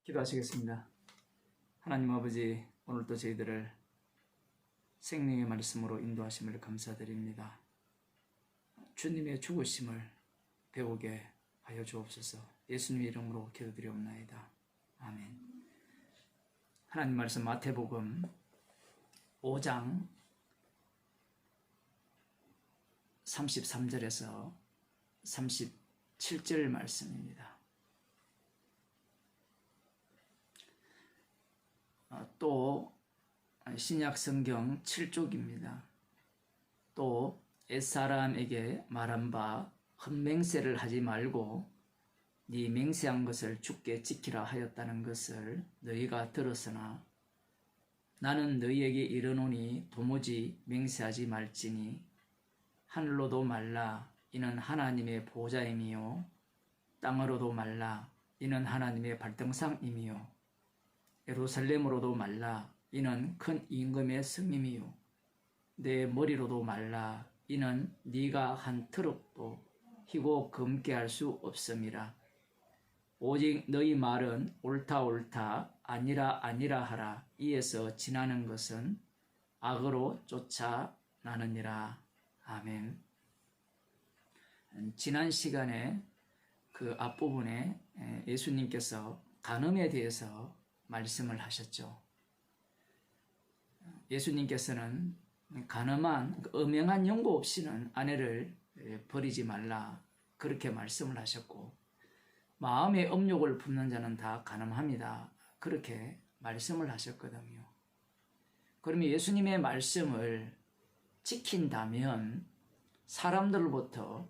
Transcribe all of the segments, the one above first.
기도하시겠습니다. 하나님 아버지, 오늘도 저희들을 생명의 말씀으로 인도하심을 감사드립니다. 주님의 죽으심을 배우게 하여 주옵소서. 예수님의 이름으로 기도드리옵나이다. 아멘. 하나님 말씀 마태복음 5장 33절에서 37절 말씀입니다. 또 신약 성경 7쪽입니다. 또 옛사람에게 말한 바 헛맹세를 하지 말고 네 맹세한 것을 주께 지키라 하였다는 것을 너희가 들었으나 나는 너희에게 이르노니 도무지 맹세하지 말지니 하늘로도 말라 이는 하나님의 보좌임이요 땅으로도 말라 이는 하나님의 발등상임이요 예루살렘으로도 말라 이는 큰 임금의 성림이요 내 머리로도 말라 이는 네가 한 트럭도 희고 검게 할 수 없음이라. 오직 너희 말은 옳다 옳다 아니라 아니라 하라. 이에서 지나는 것은 악으로 쫓아나느니라. 아멘. 지난 시간에 그 앞부분에 예수님께서 간음에 대해서 말씀을 하셨죠. 예수님께서는 간음한 음행한 연고 없이는 아내를 버리지 말라 그렇게 말씀을 하셨고 마음의 음욕을 품는 자는 다 간음합니다 그렇게 말씀을 하셨거든요. 그러면 예수님의 말씀을 지킨다면 사람들로부터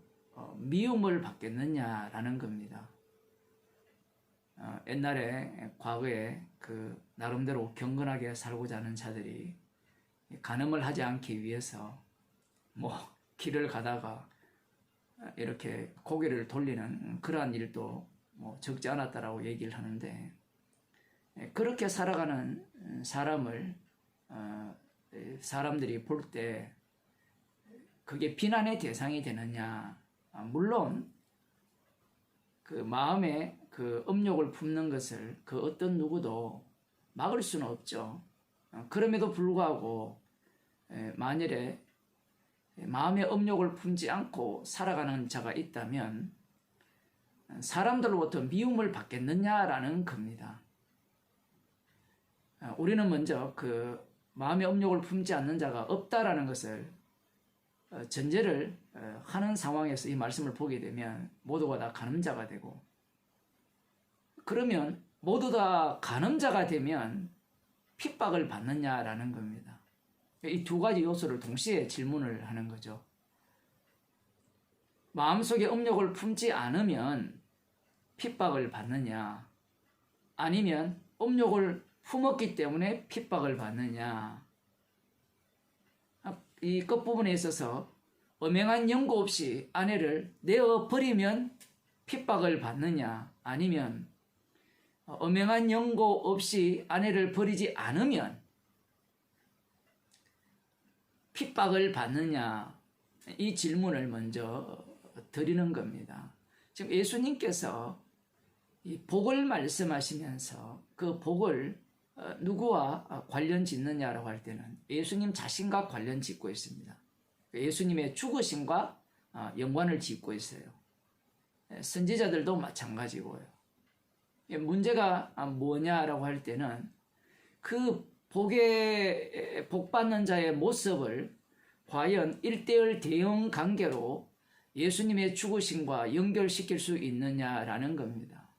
미움을 받겠느냐라는 겁니다. 옛날에 과거에 그 나름대로 경건하게 살고자 하는 자들이 간음을 하지 않기 위해서 길을 가다가 이렇게 고개를 돌리는 그러한 일도 적지 않았다라고 얘기를 하는데 그렇게 살아가는 사람을 사람들이 볼 때 그게 비난의 대상이 되느냐? 물론 그 마음에 그 음욕을 품는 것을 그 어떤 누구도 막을 수는 없죠. 그럼에도 불구하고 만일에 마음의 음욕을 품지 않고 살아가는 자가 있다면 사람들로부터 미움을 받겠느냐라는 겁니다. 우리는 먼저 그 마음의 음욕을 품지 않는 자가 없다라는 것을 전제를 하는 상황에서 이 말씀을 보게 되면 모두가 다 간음자가 되고 그러면 모두 다 간음자가 되면 핍박을 받느냐라는 겁니다. 이 두 가지 요소를 동시에 질문을 하는 거죠. 마음속에 음욕을 품지 않으면 핍박을 받느냐 아니면 음욕을 품었기 때문에 핍박을 받느냐. 이 끝부분에 있어서 음행한 연고 없이 아내를 내어버리면 핍박을 받느냐 아니면 음행한 연고 없이 아내를 버리지 않으면 핍박을 받느냐 이 질문을 먼저 드리는 겁니다. 지금 예수님께서 이 복을 말씀하시면서 그 복을 누구와 관련 짓느냐라고 할 때는 예수님 자신과 관련 짓고 있습니다. 예수님의 죽으심과 연관을 짓고 있어요. 선지자들도 마찬가지고요. 문제가 뭐냐라고 할 때는 그 복 받는 자의 모습을 과연 1:1 대응 관계로 예수님의 죽으심과 연결시킬 수 있느냐라는 겁니다.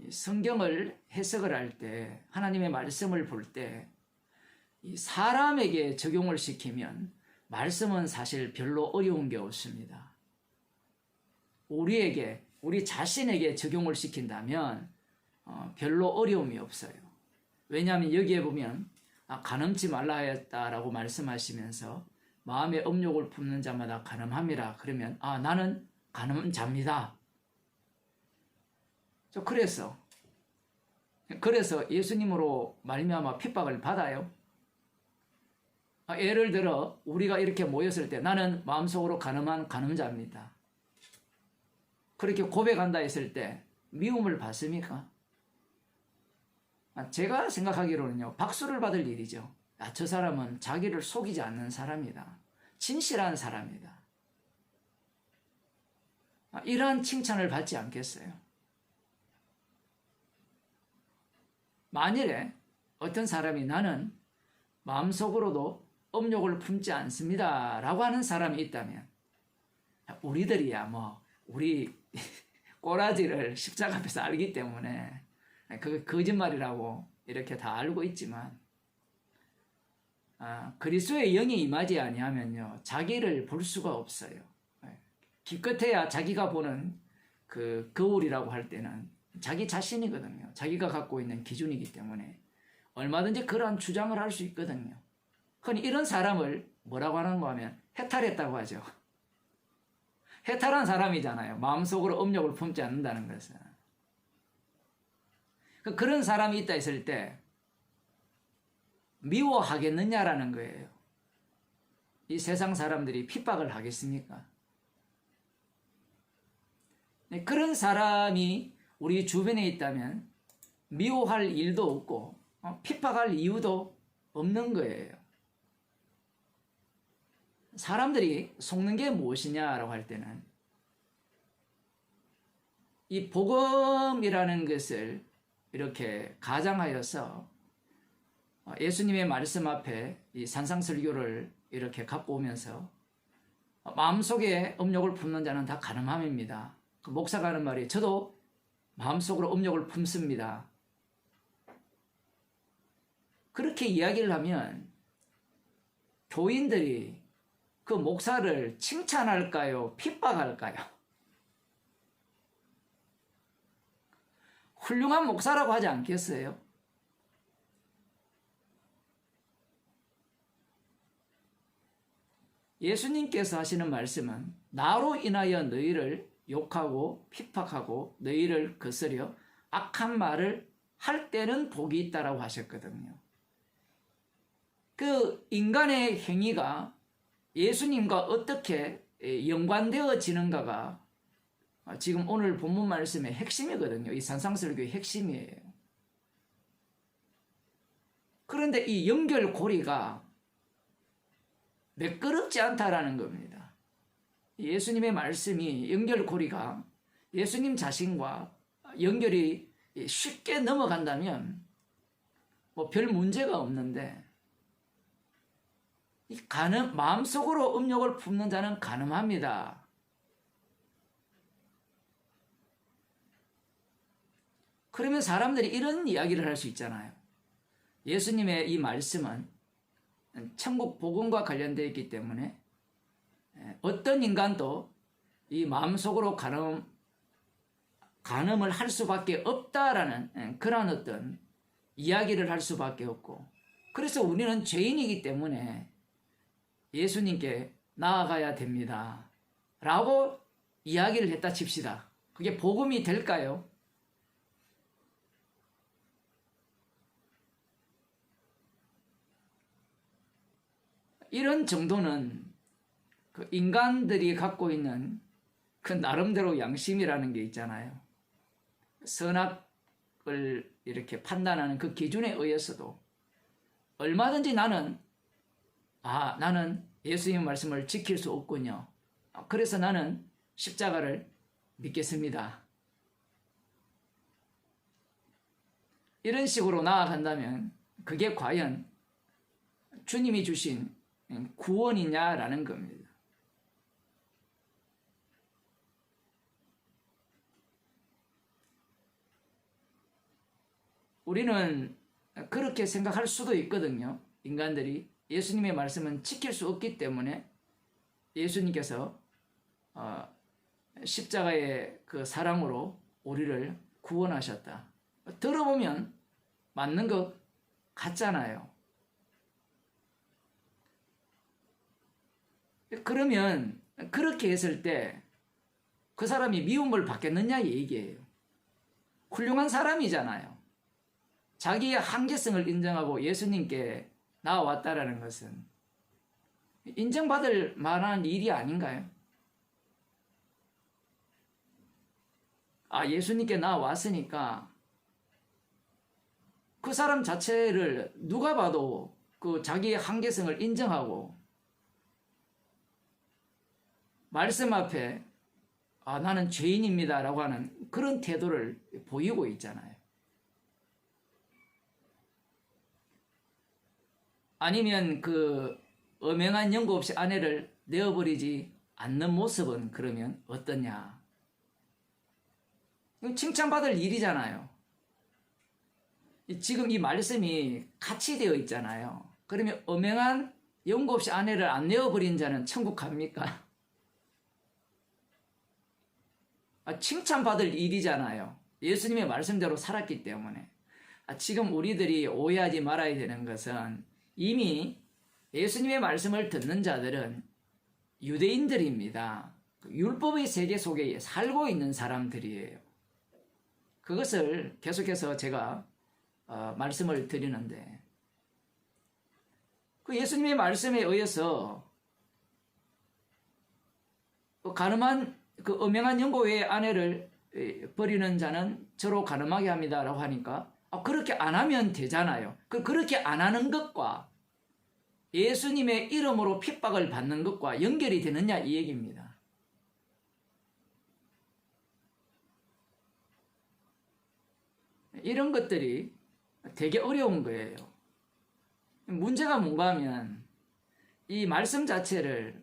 성경을 해석을 할 때 하나님의 말씀을 볼 때 사람에게 적용을 시키면 말씀은 사실 별로 어려운 게 없습니다. 우리 자신에게 적용을 시킨다면 별로 어려움이 없어요. 왜냐하면 여기에 보면 간음치 말라 하였다라고 말씀하시면서 마음의 음욕을 품는 자마다 간음함이라 그러면 나는 간음자입니다. 그래서 예수님으로 말미암아 핍박을 받아요. 예를 들어 우리가 이렇게 모였을 때 나는 마음속으로 간음한 간음자입니다. 그렇게 고백한다 했을 때 미움을 받습니까? 제가 생각하기로는요, 박수를 받을 일이죠. 저 사람은 자기를 속이지 않는 사람이다. 진실한 사람이다. 이러한 칭찬을 받지 않겠어요? 만일에 어떤 사람이 나는 마음속으로도 음욕을 품지 않습니다 라고 하는 사람이 있다면, 우리들이야 우리 꼬라지를 십자가 앞에서 알기 때문에 그게 거짓말이라고 이렇게 다 알고 있지만, 그리스도의 영이 임하지 아니하면요, 자기를 볼 수가 없어요. 기껏해야 자기가 보는 그 거울이라고 할 때는 자기 자신이거든요. 자기가 갖고 있는 기준이기 때문에 얼마든지 그러한 주장을 할 수 있거든요. 흔히 이런 사람을 뭐라고 하는가 하면 해탈했다고 하죠. 해탈한 사람이잖아요. 마음속으로 음욕을 품지 않는다는 것은. 그런 사람이 있다 했을 때 미워하겠느냐라는 거예요. 이 세상 사람들이 핍박을 하겠습니까? 그런 사람이 우리 주변에 있다면 미워할 일도 없고 핍박할 이유도 없는 거예요. 사람들이 속는 게 무엇이냐라고 할 때는 이 복음이라는 것을 이렇게 가장하여서 예수님의 말씀 앞에 이 산상설교를 이렇게 갖고 오면서 마음속에 음욕을 품는 자는 다 가늠함입니다. 그 목사가 하는 말이, 저도 마음속으로 음욕을 품습니다. 그렇게 이야기를 하면 교인들이 그 목사를 칭찬할까요? 핍박할까요? 훌륭한 목사라고 하지 않겠어요? 예수님께서 하시는 말씀은 나로 인하여 너희를 욕하고 핍박하고 너희를 거스려 악한 말을 할 때는 복이 있다라고 하셨거든요. 그 인간의 행위가 예수님과 어떻게 연관되어지는가가 지금 오늘 본문 말씀의 핵심이거든요. 이 산상설교의 핵심이에요. 그런데 이 연결고리가 매끄럽지 않다라는 겁니다. 예수님의 말씀이 연결고리가 예수님 자신과 연결이 쉽게 넘어간다면 별 문제가 없는데, 마음속으로 음욕을 품는 자는 간음합니다. 그러면 사람들이 이런 이야기를 할 수 있잖아요. 예수님의 이 말씀은 천국 복음과 관련되어 있기 때문에 어떤 인간도 이 마음속으로 간음을 할 수밖에 없다라는 그런 어떤 이야기를 할 수밖에 없고, 그래서 우리는 죄인이기 때문에 예수님께 나아가야 됩니다 라고 이야기를 했다 칩시다. 그게 복음이 될까요? 이런 정도는 그 인간들이 갖고 있는 그 나름대로 양심이라는 게 있잖아요. 선악을 이렇게 판단하는 그 기준에 의해서도 얼마든지 나는 예수님 말씀을 지킬 수 없군요. 그래서 나는 십자가를 믿겠습니다. 이런 식으로 나아간다면 그게 과연 주님이 주신 구원이냐라는 겁니다. 우리는 그렇게 생각할 수도 있거든요. 인간들이 예수님의 말씀은 지킬 수 없기 때문에 예수님께서 십자가의 그 사랑으로 우리를 구원하셨다. 들어보면 맞는 것 같잖아요. 그러면 그렇게 했을 때 그 사람이 미움을 받겠느냐 이 얘기예요. 훌륭한 사람이잖아요. 자기의 한계성을 인정하고 예수님께 나와왔다라는 것은 인정받을 만한 일이 아닌가요? 예수님께 나왔으니까 그 사람 자체를 누가 봐도 그 자기의 한계성을 인정하고 말씀 앞에 나는 죄인입니다 라고 하는 그런 태도를 보이고 있잖아요. 아니면 그 엄행한 연고 없이 아내를 내어버리지 않는 모습은 그러면 어떠냐? 이건 칭찬받을 일이잖아요. 지금 이 말씀이 같이 되어 있잖아요. 그러면 엄행한 연고 없이 아내를 안 내어버린 자는 천국 갑니까? 칭찬받을 일이잖아요. 예수님의 말씀대로 살았기 때문에. 지금 우리들이 오해하지 말아야 되는 것은 이미 예수님의 말씀을 듣는 자들은 유대인들입니다. 율법의 세계 속에 살고 있는 사람들이에요. 그것을 계속해서 제가 말씀을 드리는데, 그 예수님의 말씀에 의해서 가늠한 그 엄행한 연고 외의 아내를 버리는 자는 저로 가늠하게 합니다 라고 하니까 그렇게 안 하면 되잖아요. 그렇게 안 하는 것과 예수님의 이름으로 핍박을 받는 것과 연결이 되느냐 이 얘기입니다. 이런 것들이 되게 어려운 거예요. 문제가 뭔가 하면 이 말씀 자체를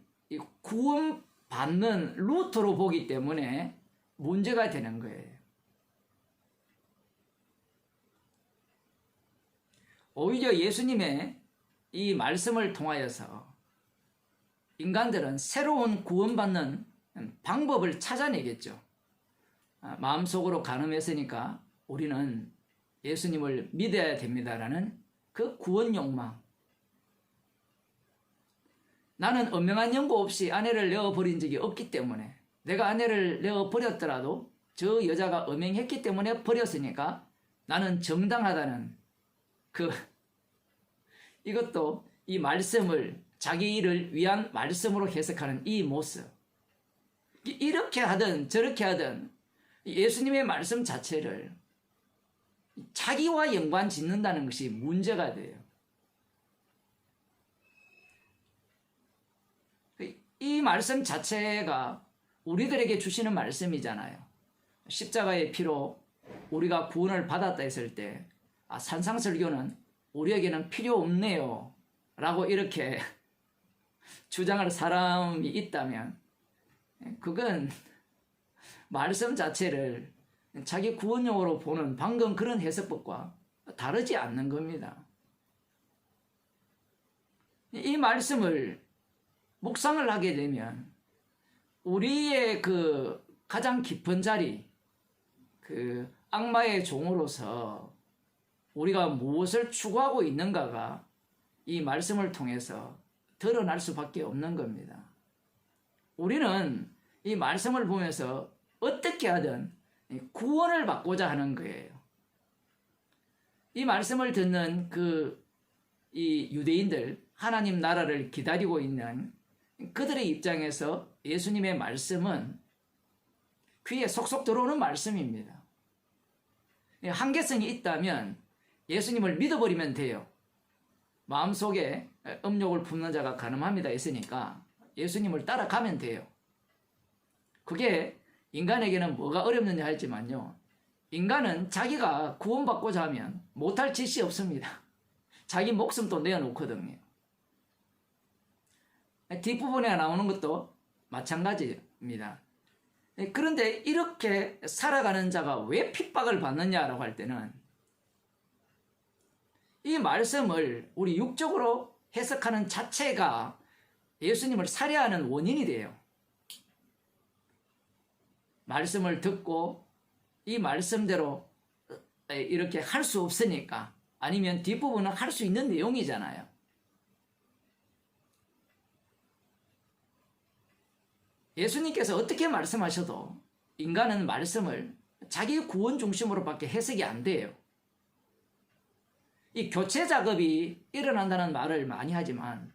구원받는 루트로 보기 때문에 문제가 되는 거예요. 오히려 예수님의 이 말씀을 통하여서 인간들은 새로운 구원받는 방법을 찾아내겠죠. 마음속으로 간음했으니까 우리는 예수님을 믿어야 됩니다라는 그 구원 욕망. 나는 엄명한 연고 없이 아내를 내어버린 적이 없기 때문에, 내가 아내를 내어버렸더라도 저 여자가 엄행했기 때문에 버렸으니까 나는 정당하다는 이것도 이 말씀을 자기 일을 위한 말씀으로 해석하는 이 모습. 이렇게 하든 저렇게 하든 예수님의 말씀 자체를 자기와 연관 짓는다는 것이 문제가 돼요. 이 말씀 자체가 우리들에게 주시는 말씀이잖아요. 십자가의 피로 우리가 구원을 받았다 했을 때 산상설교는 우리에게는 필요 없네요 라고 이렇게 주장할 사람이 있다면 그건 말씀 자체를 자기 구원용으로 보는 방금 그런 해석법과 다르지 않는 겁니다. 이 말씀을 묵상을 하게 되면 우리의 그 가장 깊은 자리, 그 악마의 종으로서 우리가 무엇을 추구하고 있는가가 이 말씀을 통해서 드러날 수밖에 없는 겁니다. 우리는 이 말씀을 보면서 어떻게 하든 구원을 받고자 하는 거예요. 이 말씀을 듣는 이 유대인들, 하나님 나라를 기다리고 있는 그들의 입장에서 예수님의 말씀은 귀에 속속 들어오는 말씀입니다. 한계성이 있다면 예수님을 믿어버리면 돼요. 마음속에 음욕을 품는 자가 간음합니다 했으니까 예수님을 따라가면 돼요. 그게 인간에게는 뭐가 어렵느냐 했지만요, 인간은 자기가 구원받고자 하면 못할 짓이 없습니다. 자기 목숨도 내어놓거든요. 뒷부분에 나오는 것도 마찬가지입니다. 그런데 이렇게 살아가는 자가 왜 핍박을 받느냐라고 할 때는 이 말씀을 우리 육적으로 해석하는 자체가 예수님을 살해하는 원인이 돼요. 말씀을 듣고 이 말씀대로 이렇게 할 수 없으니까, 아니면 뒷부분은 할 수 있는 내용이잖아요. 예수님께서 어떻게 말씀하셔도 인간은 말씀을 자기 구원 중심으로밖에 해석이 안 돼요. 이 교체 작업이 일어난다는 말을 많이 하지만,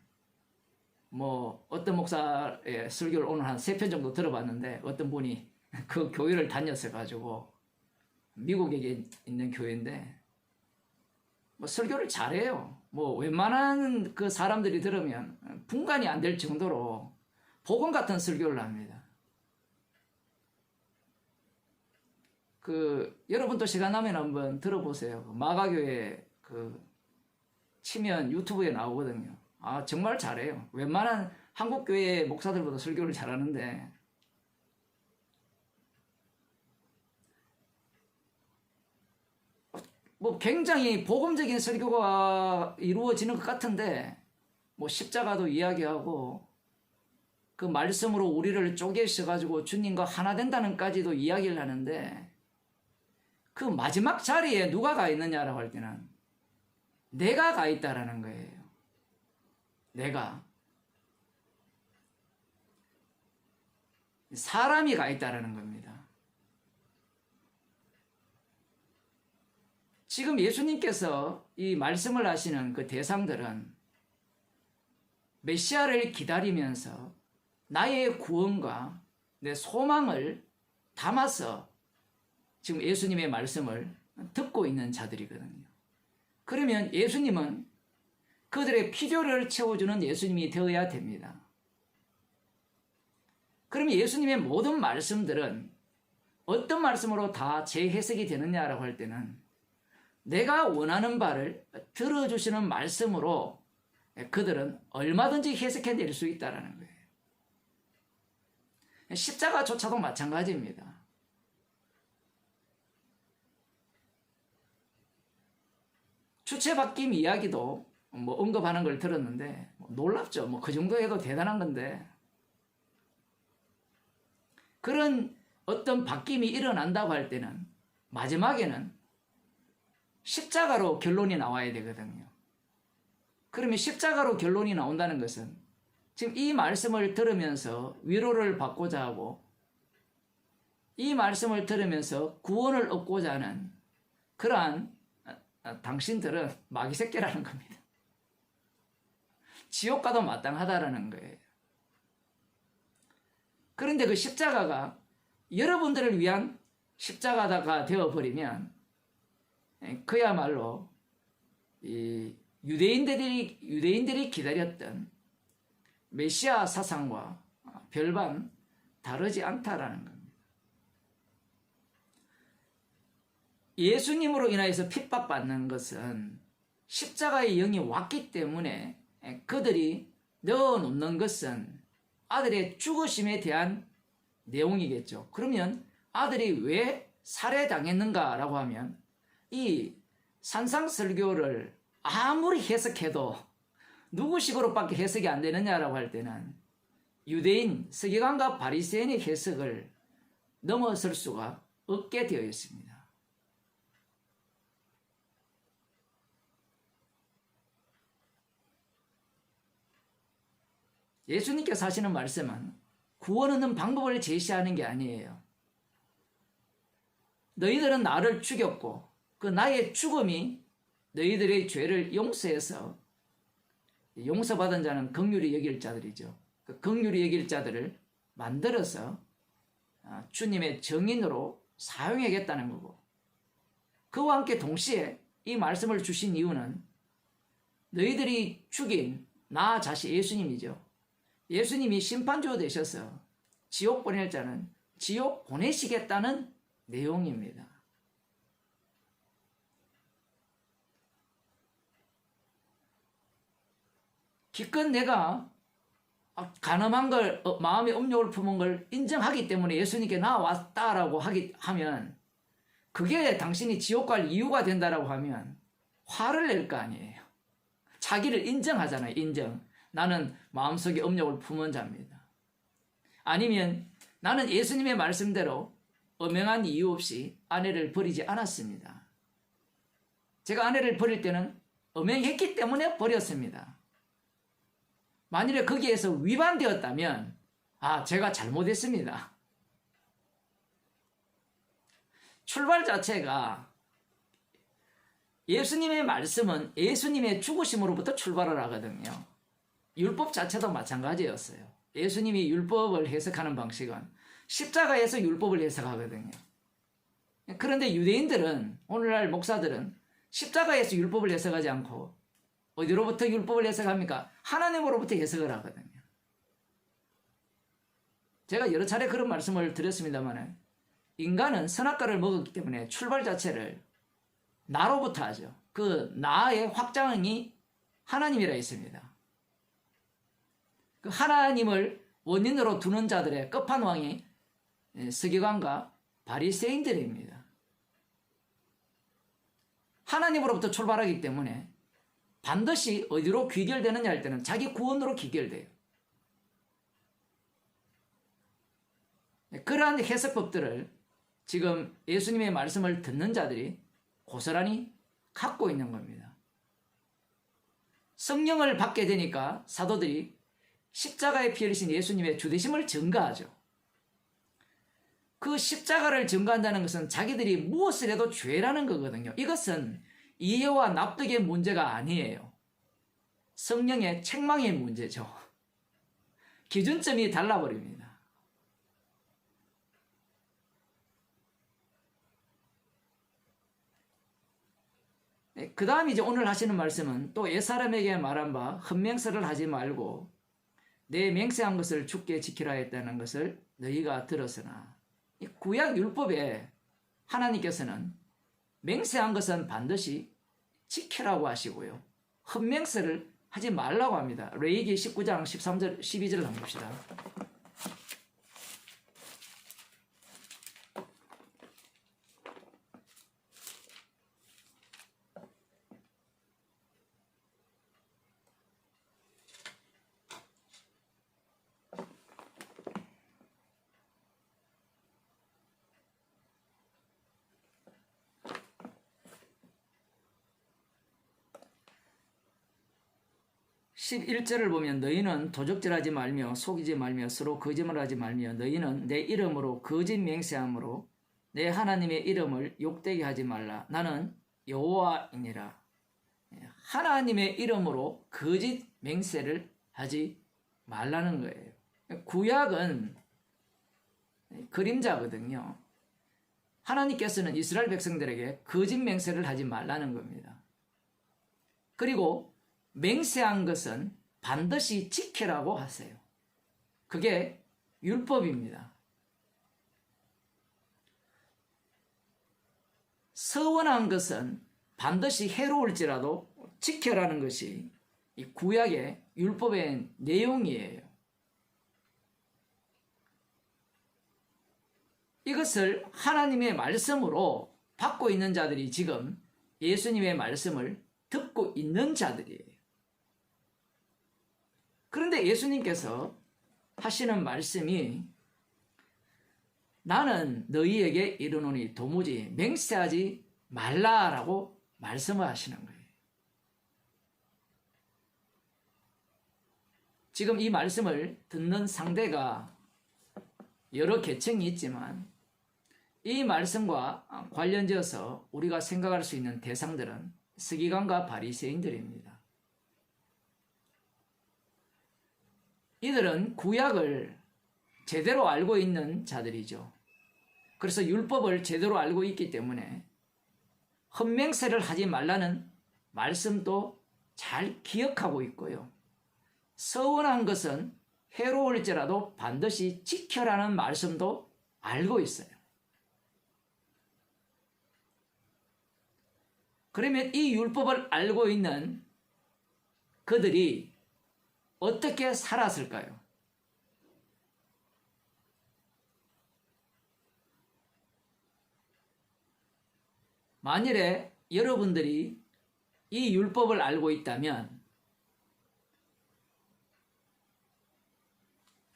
어떤 목사의 설교를 오늘 한 3편 정도 들어봤는데 어떤 분이 그 교회를 다녔어 가지고 미국에 있는 교회인데 뭐 설교를 잘해요. 뭐 웬만한 그 사람들이 들으면 분간이 안 될 정도로 복음 같은 설교를 합니다. 여러분도 시간 나면 한번 들어보세요. 마가교회 치면 유튜브에 나오거든요. 아, 정말 잘해요. 웬만한 한국교회 목사들보다 설교를 잘하는데, 뭐 굉장히 복음적인 설교가 이루어지는 것 같은데, 뭐 십자가도 이야기하고, 그 말씀으로 우리를 쪼개셔가지고 주님과 하나 된다는까지도 이야기를 하는데, 그 마지막 자리에 누가 가 있느냐라고 할 때는 내가 가 있다라는 거예요. 내가. 사람이 가 있다라는 겁니다. 지금 예수님께서 이 말씀을 하시는 그 대상들은 메시아를 기다리면서 나의 구원과 내 소망을 담아서 지금 예수님의 말씀을 듣고 있는 자들이거든요. 그러면 예수님은 그들의 필요를 채워주는 예수님이 되어야 됩니다. 그러면 예수님의 모든 말씀들은 어떤 말씀으로 다 재해석이 되느냐라고 할 때는 내가 원하는 바를 들어주시는 말씀으로 그들은 얼마든지 해석해낼 수 있다는 거예요. 십자가조차도 마찬가지입니다. 주체바뀜 이야기도 뭐 언급하는 걸 들었는데 놀랍죠. 뭐 그 정도 해도 대단한 건데 그런 어떤 바뀜이 일어난다고 할 때는 마지막에는 십자가로 결론이 나와야 되거든요. 그러면 십자가로 결론이 나온다는 것은 지금 이 말씀을 들으면서 위로를 받고자 하고 이 말씀을 들으면서 구원을 얻고자 하는 그러한 당신들은 마귀 새끼라는 겁니다. 지옥 가도 마땅하다라는 거예요. 그런데 그 십자가가 여러분들을 위한 십자가가 되어버리면 그야말로 이 유대인들이 기다렸던 메시아 사상과 별반 다르지 않다라는 겁니다. 예수님으로 인하여서 핍박받는 것은 십자가의 영이 왔기 때문에 그들이 넣어놓는 것은 아들의 죽으심에 대한 내용이겠죠. 그러면 아들이 왜 살해당했는가라고 하면 이 산상설교를 아무리 해석해도 누구식으로밖에 해석이 안 되느냐라고 할 때는 유대인 서기관과 바리새인의 해석을 넘어설 수가 없게 되어 있습니다. 예수님께서 하시는 말씀은 구원 얻는 방법을 제시하는 게 아니에요. 너희들은 나를 죽였고 그 나의 죽음이 너희들의 죄를 용서해서 용서받은 자는 긍휼히 여길 자들이죠. 그 긍휼히 여길 자들을 만들어서 주님의 증인으로 사용하겠다는 거고 그와 함께 동시에 이 말씀을 주신 이유는 너희들이 죽인 나 자신 예수님이죠. 예수님이 심판주 되셔서 지옥 보낼 자는 지옥 보내시겠다는 내용입니다. 기껏 내가 간음한 걸 마음의 음욕을 품은 걸 인정하기 때문에 예수님께 나왔다라고 하면 그게 당신이 지옥 갈 이유가 된다라고 하면 화를 낼 거 아니에요. 자기를 인정하잖아요. 인정. 나는 마음속에 음욕을 품은 자입니다. 아니면 나는 예수님의 말씀대로 엄명한 이유 없이 아내를 버리지 않았습니다. 제가 아내를 버릴 때는 엄명했기 때문에 버렸습니다. 만일에 거기에서 위반되었다면 제가 잘못했습니다. 출발 자체가 예수님의 말씀은 예수님의 죽으심으로부터 출발을 하거든요. 율법 자체도 마찬가지였어요. 예수님이 율법을 해석하는 방식은 십자가에서 율법을 해석하거든요. 그런데 유대인들은, 오늘날 목사들은 십자가에서 율법을 해석하지 않고 어디로부터 율법을 해석합니까? 하나님으로부터 해석을 하거든요. 제가 여러 차례 그런 말씀을 드렸습니다만, 인간은 선악과를 먹었기 때문에 출발 자체를 나로부터 하죠. 그 나의 확장이 하나님이라 했습니다. 그 하나님을 원인으로 두는 자들의 끝판왕이 서기관과 바리새인들입니다. 하나님으로부터 출발하기 때문에 반드시 어디로 귀결되느냐 할 때는 자기 구원으로 귀결돼요. 그러한 해석법들을 지금 예수님의 말씀을 듣는 자들이 고스란히 갖고 있는 겁니다. 성령을 받게 되니까 사도들이 십자가에 피 흘리신 예수님의 주되심을 증거하죠. 그 십자가를 증거한다는 것은 자기들이 무엇을 해도 죄라는 거거든요. 이것은 이해와 납득의 문제가 아니에요. 성령의 책망의 문제죠. 기준점이 달라버립니다. 그 다음 이제 오늘 하시는 말씀은 또 옛사람에게 말한 바 헛맹세를 하지 말고 내 맹세한 것을 주께 지키라 했다는 것을 너희가 들었으나, 이 구약 율법에 하나님께서는 맹세한 것은 반드시 지키라고 하시고요, 헛맹세를 하지 말라고 합니다. 레위기 19장 13절 12절을 한번 봅시다. (11절을) 보면 너희는 도적질하지 말며 속이지 말며 서로 거짓말하지 말며 너희는 내 이름으로 거짓 맹세함으로 내 하나님의 이름을 욕되게 하지 말라. 나는 여호와이니라. 하나님의 이름으로 거짓 맹세를 하지 말라는 거예요. 구약은 그림자거든요. 하나님께서는 이스라엘 백성들에게 거짓 맹세를 하지 말라는 겁니다. 그리고 맹세한 것은 반드시 지키라고 하세요. 그게 율법입니다. 서원한 것은 반드시 해로울지라도 지켜라는 것이 이 구약의 율법의 내용이에요. 이것을 하나님의 말씀으로 받고 있는 자들이 지금 예수님의 말씀을 듣고 있는 자들이에요. 그런데 예수님께서 하시는 말씀이 나는 너희에게 이르노니 도무지 맹세하지 말라라고 말씀을 하시는 거예요. 지금 이 말씀을 듣는 상대가 여러 계층이 있지만 이 말씀과 관련지어서 우리가 생각할 수 있는 대상들은 서기관과 바리새인들입니다. 이들은 구약을 제대로 알고 있는 자들이죠. 그래서 율법을 제대로 알고 있기 때문에 헛맹세를 하지 말라는 말씀도 잘 기억하고 있고요. 서원한 것은 해로울지라도 반드시 지켜라는 말씀도 알고 있어요. 그러면 이 율법을 알고 있는 그들이 어떻게 살았을까요? 만일에 여러분들이 이 율법을 알고 있다면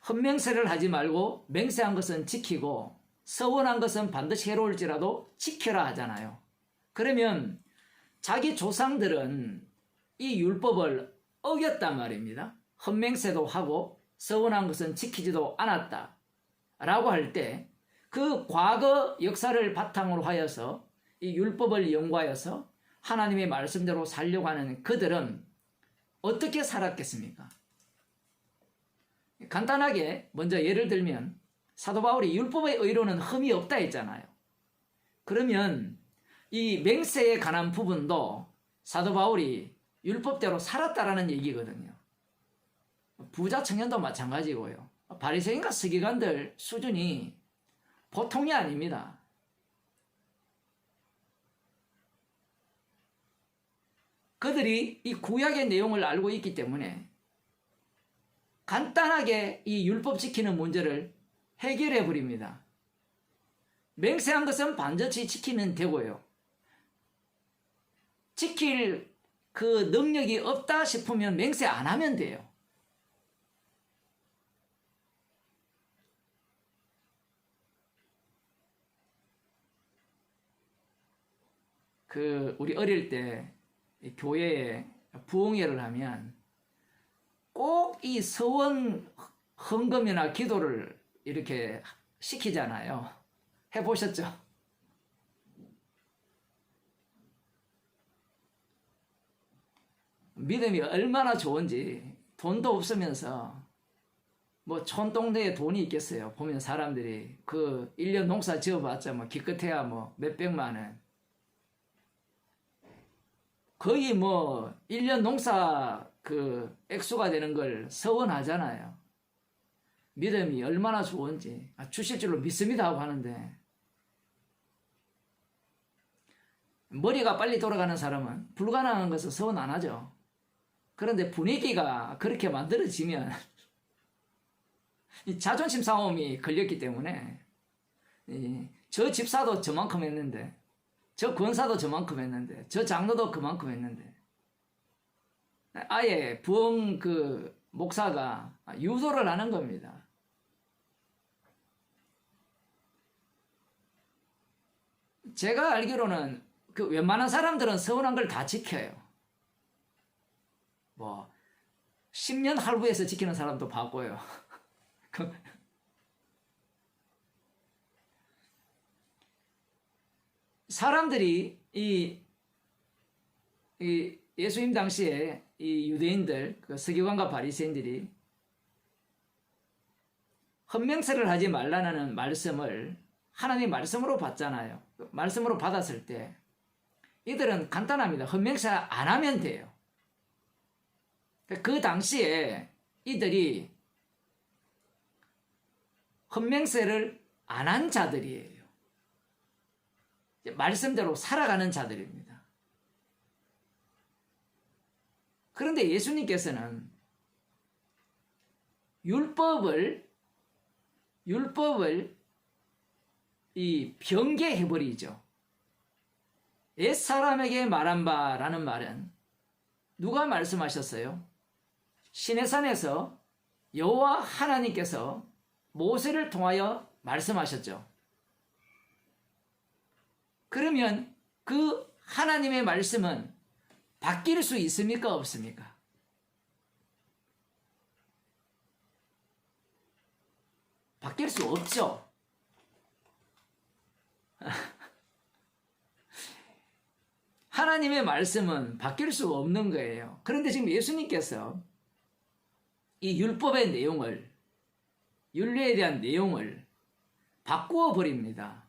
헛맹세를 하지 말고 맹세한 것은 지키고 서원한 것은 반드시 해로울지라도 지켜라 하잖아요. 그러면 자기 조상들은 이 율법을 어겼단 말입니다. 헛맹세도 하고 서원한 것은 지키지도 않았다 라고 할 때 그 과거 역사를 바탕으로 하여서 이 율법을 연구하여서 하나님의 말씀대로 살려고 하는 그들은 어떻게 살았겠습니까? 간단하게 먼저 예를 들면 사도 바울이 율법의 의로는 흠이 없다 했잖아요. 그러면 이 맹세에 관한 부분도 사도 바울이 율법대로 살았다라는 얘기거든요. 부자 청년도 마찬가지고요. 바리새인과 서기관들 수준이 보통이 아닙니다. 그들이 이 구약의 내용을 알고 있기 때문에 간단하게 이 율법 지키는 문제를 해결해 버립니다. 맹세한 것은 반드시 지키면 되고요. 지킬 그 능력이 없다 싶으면 맹세 안 하면 돼요. 우리 어릴 때 교회에 부흥회를 하면 꼭 이 서원 헌금이나 기도를 이렇게 시키잖아요. 해보셨죠? 믿음이 얼마나 좋은지. 돈도 없으면서 뭐 촌동네에 돈이 있겠어요. 보면 사람들이 그 1년 농사 지어봤자 뭐 기껏해야 뭐 몇백만 원. 거의 뭐 1년 농사 그 액수가 되는 걸 서원하잖아요. 믿음이 얼마나 좋은지. 주실 줄로 믿습니다 하고 하는데, 머리가 빨리 돌아가는 사람은 불가능한 것을 서원 안 하죠. 그런데 분위기가 그렇게 만들어지면 이 자존심 싸움이 걸렸기 때문에, 저 집사도 저만큼 했는데, 저 권사도 저만큼 했는데, 저 장로도 그만큼 했는데, 아예 부흥 그 목사가 유도를 하는 겁니다. 제가 알기로는 그 웬만한 사람들은 서운한 걸 다 지켜요. 뭐 10년 할부해서 지키는 사람도 봤고요. 사람들이 이 예수님 당시에 이 유대인들, 그 서기관과 바리새인들이 헌명세를 하지 말라는 말씀을 하나님 말씀으로 받잖아요. 말씀으로 받았을 때 이들은 간단합니다. 헌명세 안 하면 돼요. 그 당시에 이들이 헌명세를 안 한 자들이에요. 말씀대로 살아가는 자들입니다. 그런데 예수님께서는 율법을 이 변개해버리죠. 옛사람에게 말한 바라는 말은 누가 말씀하셨어요? 시내산에서 여호와 하나님께서 모세를 통하여 말씀하셨죠. 그러면 그 하나님의 말씀은 바뀔 수 있습니까? 없습니까? 바뀔 수 없죠. 하나님의 말씀은 바뀔 수 없는 거예요. 그런데 지금 예수님께서 이 율법의 내용을, 율례에 대한 내용을 바꾸어 버립니다.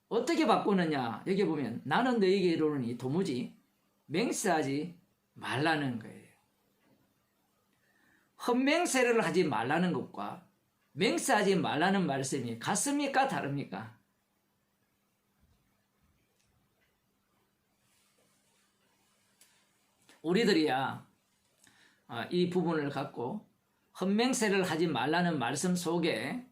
어떻게 바꾸느냐? 여기 보면 나는 너에게 이르노니 도무지 맹세하지 말라는 거예요. 헛맹세를 하지 말라는 것과 맹세하지 말라는 말씀이 같습니까? 다릅니까? 우리들이야 이 부분을 갖고 헛맹세를 하지 말라는 말씀 속에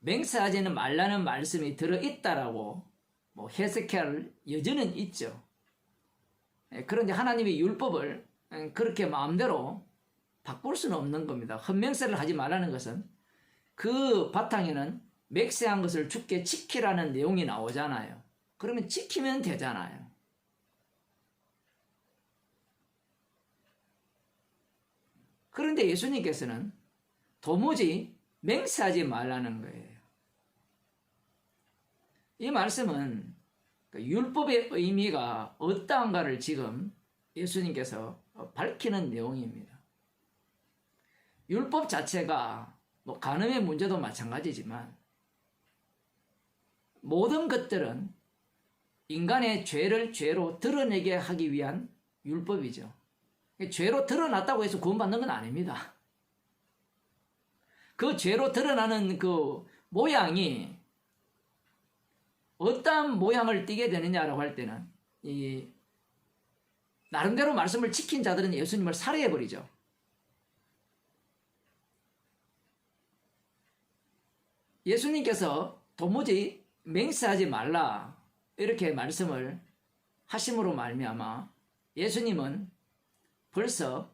맹세하지는 말라는 말씀이 들어있다라고 뭐 해석할 여지는 있죠. 그런데 하나님의 율법을 그렇게 마음대로 바꿀 수는 없는 겁니다. 헛맹세를 하지 말라는 것은 그 바탕에는 맹세한 것을 주께 지키라는 내용이 나오잖아요. 그러면 지키면 되잖아요. 그런데 예수님께서는 도무지 맹세하지 말라는 거예요. 이 말씀은 율법의 의미가 어떠한가를 지금 예수님께서 밝히는 내용입니다. 율법 자체가 뭐 간음의 문제도 마찬가지지만 모든 것들은 인간의 죄를 죄로 드러내게 하기 위한 율법이죠. 죄로 드러났다고 해서 구원받는 건 아닙니다. 그 죄로 드러나는 그 모양이 어떠한 모양을 띠게 되느냐라고 할 때는 이 나름대로 말씀을 지킨 자들은 예수님을 살해해버리죠. 예수님께서 도무지 맹세하지 말라 이렇게 말씀을 하심으로 말미암아 예수님은 벌써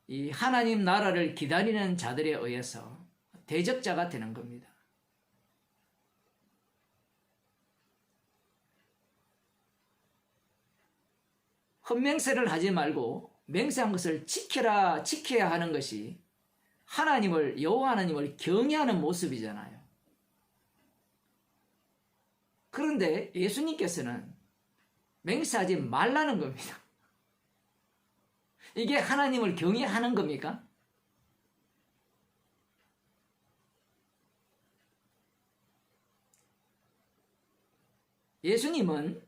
이 하나님 나라를 기다리는 자들에 의해서 대적자가 되는 겁니다. 헛맹세를 하지 말고 맹세한 것을 지켜야 하는 것이 여호와 하나님을 경외하는 모습이잖아요. 그런데 예수님께서는 맹세하지 말라는 겁니다. 이게 하나님을 경외하는 겁니까? 예수님은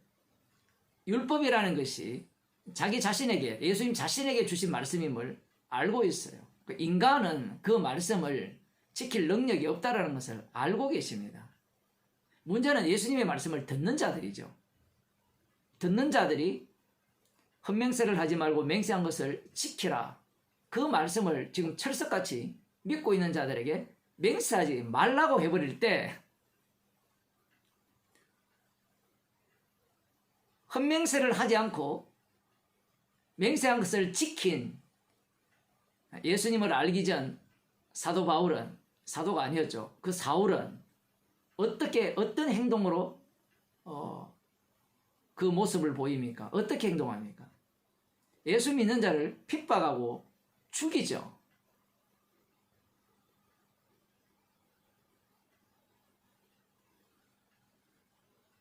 율법이라는 것이 자기 자신에게, 예수님 자신에게 주신 말씀임을 알고 있어요. 인간은 그 말씀을 지킬 능력이 없다는 것을 알고 계십니다. 문제는 예수님의 말씀을 듣는 자들이죠. 듣는 자들이 헛맹세를 하지 말고 맹세한 것을 지키라. 그 말씀을 지금 철석같이 믿고 있는 자들에게 맹세하지 말라고 해버릴 때 헛맹세를 하지 않고 맹세한 것을 지킨 예수님을 알기 전 사도 바울은, 사도가 아니었죠. 그 사울은 어떤 행동으로 그 모습을 보입니까? 어떻게 행동합니까? 예수 믿는 자를 핍박하고 죽이죠.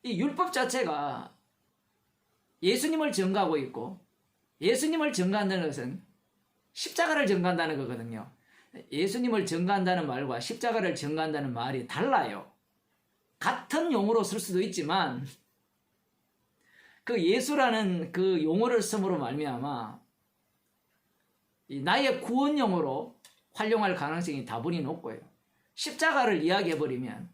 이 율법 자체가 예수님을 증거하고 있고, 예수님을 증거한다는 것은 십자가를 증거한다는 거거든요. 예수님을 증거한다는 말과 십자가를 증거한다는 말이 달라요. 같은 용어로 쓸 수도 있지만 그 예수라는 그 용어를 쓰므로 말미암아 나의 구원용어로 활용할 가능성이 다분히 높고요. 십자가를 이야기해버리면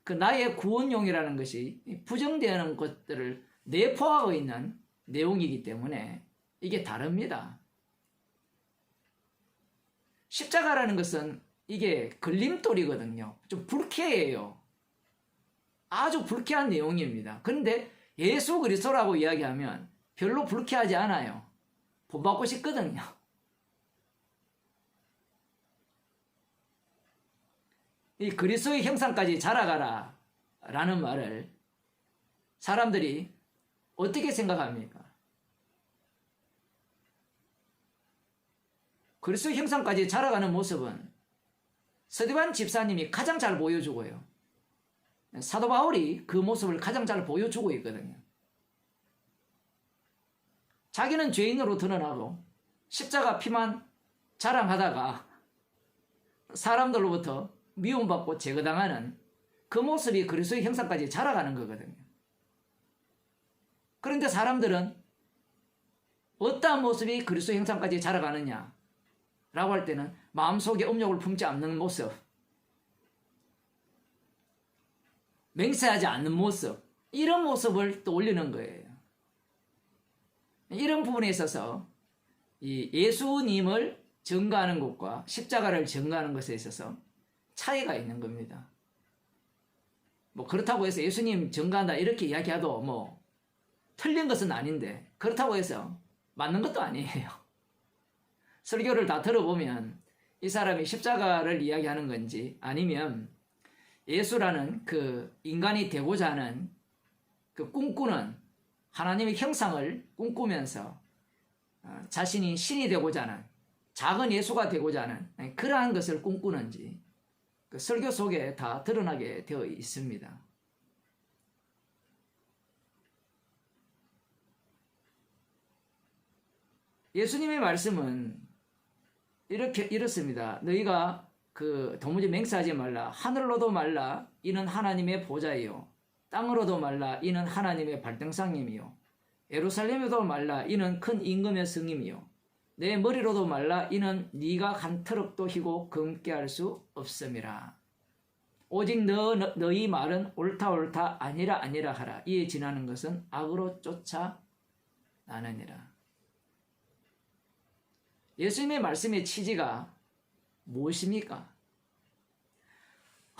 그 나의 구원용이라는 것이 부정되는 것들을 내포하고 있는 내용이기 때문에 이게 다릅니다. 십자가라는 것은 이게 걸림돌이거든요. 좀 불쾌해요. 아주 불쾌한 내용입니다. 그런데 예수 그리스도라고 이야기하면 별로 불쾌하지 않아요. 본받고 싶거든요. 이 그리스도의 형상까지 자라가라 라는 말을 사람들이 어떻게 생각합니까? 그리스도 형상까지 자라가는 모습은 스데반 집사님이 가장 잘 보여주고요. 사도 바울이 그 모습을 가장 잘 보여주고 있거든요. 자기는 죄인으로 드러나고 십자가 피만 자랑하다가 사람들로부터 미움받고 제거당하는 그 모습이 그리스도의 형상까지 자라가는 거거든요. 그런데 사람들은 어떠한 모습이 그리스도의 형상까지 자라가느냐 라고 할 때는 마음속에 음욕을 품지 않는 모습, 맹세하지 않는 모습, 이런 모습을 떠올리는 거예요. 이런 부분에 있어서 이 예수님을 증거하는 것과 십자가를 증거하는 것에 있어서 차이가 있는 겁니다. 뭐 그렇다고 해서 예수님 증거한다 이렇게 이야기해도 뭐 틀린 것은 아닌데 그렇다고 해서 맞는 것도 아니에요. 설교를 다 들어보면 이 사람이 십자가를 이야기하는 건지 아니면 예수라는 그 인간이 되고자 하는 그 꿈꾸는 하나님의 형상을 꿈꾸면서 자신이 신이 되고자 하는 작은 예수가 되고자 하는 그러한 것을 꿈꾸는지 그 설교 속에 다 드러나게 되어 있습니다. 예수님의 말씀은 이렇습니다. 너희가 도무지 맹세하지 말라. 하늘로도 말라. 이는 하나님의 보좌이요. 땅으로도 말라. 이는 하나님의 발등상임이요. 예루살렘에도 말라. 이는 큰 임금의 성임이요. 내 머리로도 말라. 이는 네가 한 트럭도 희고 금게 할 수 없음이라. 오직 너희 말은 옳다 옳다 아니라 아니라 하라. 이에 지나는 것은 악으로 쫓아나느니라. 예수님의 말씀의 취지가 무엇입니까?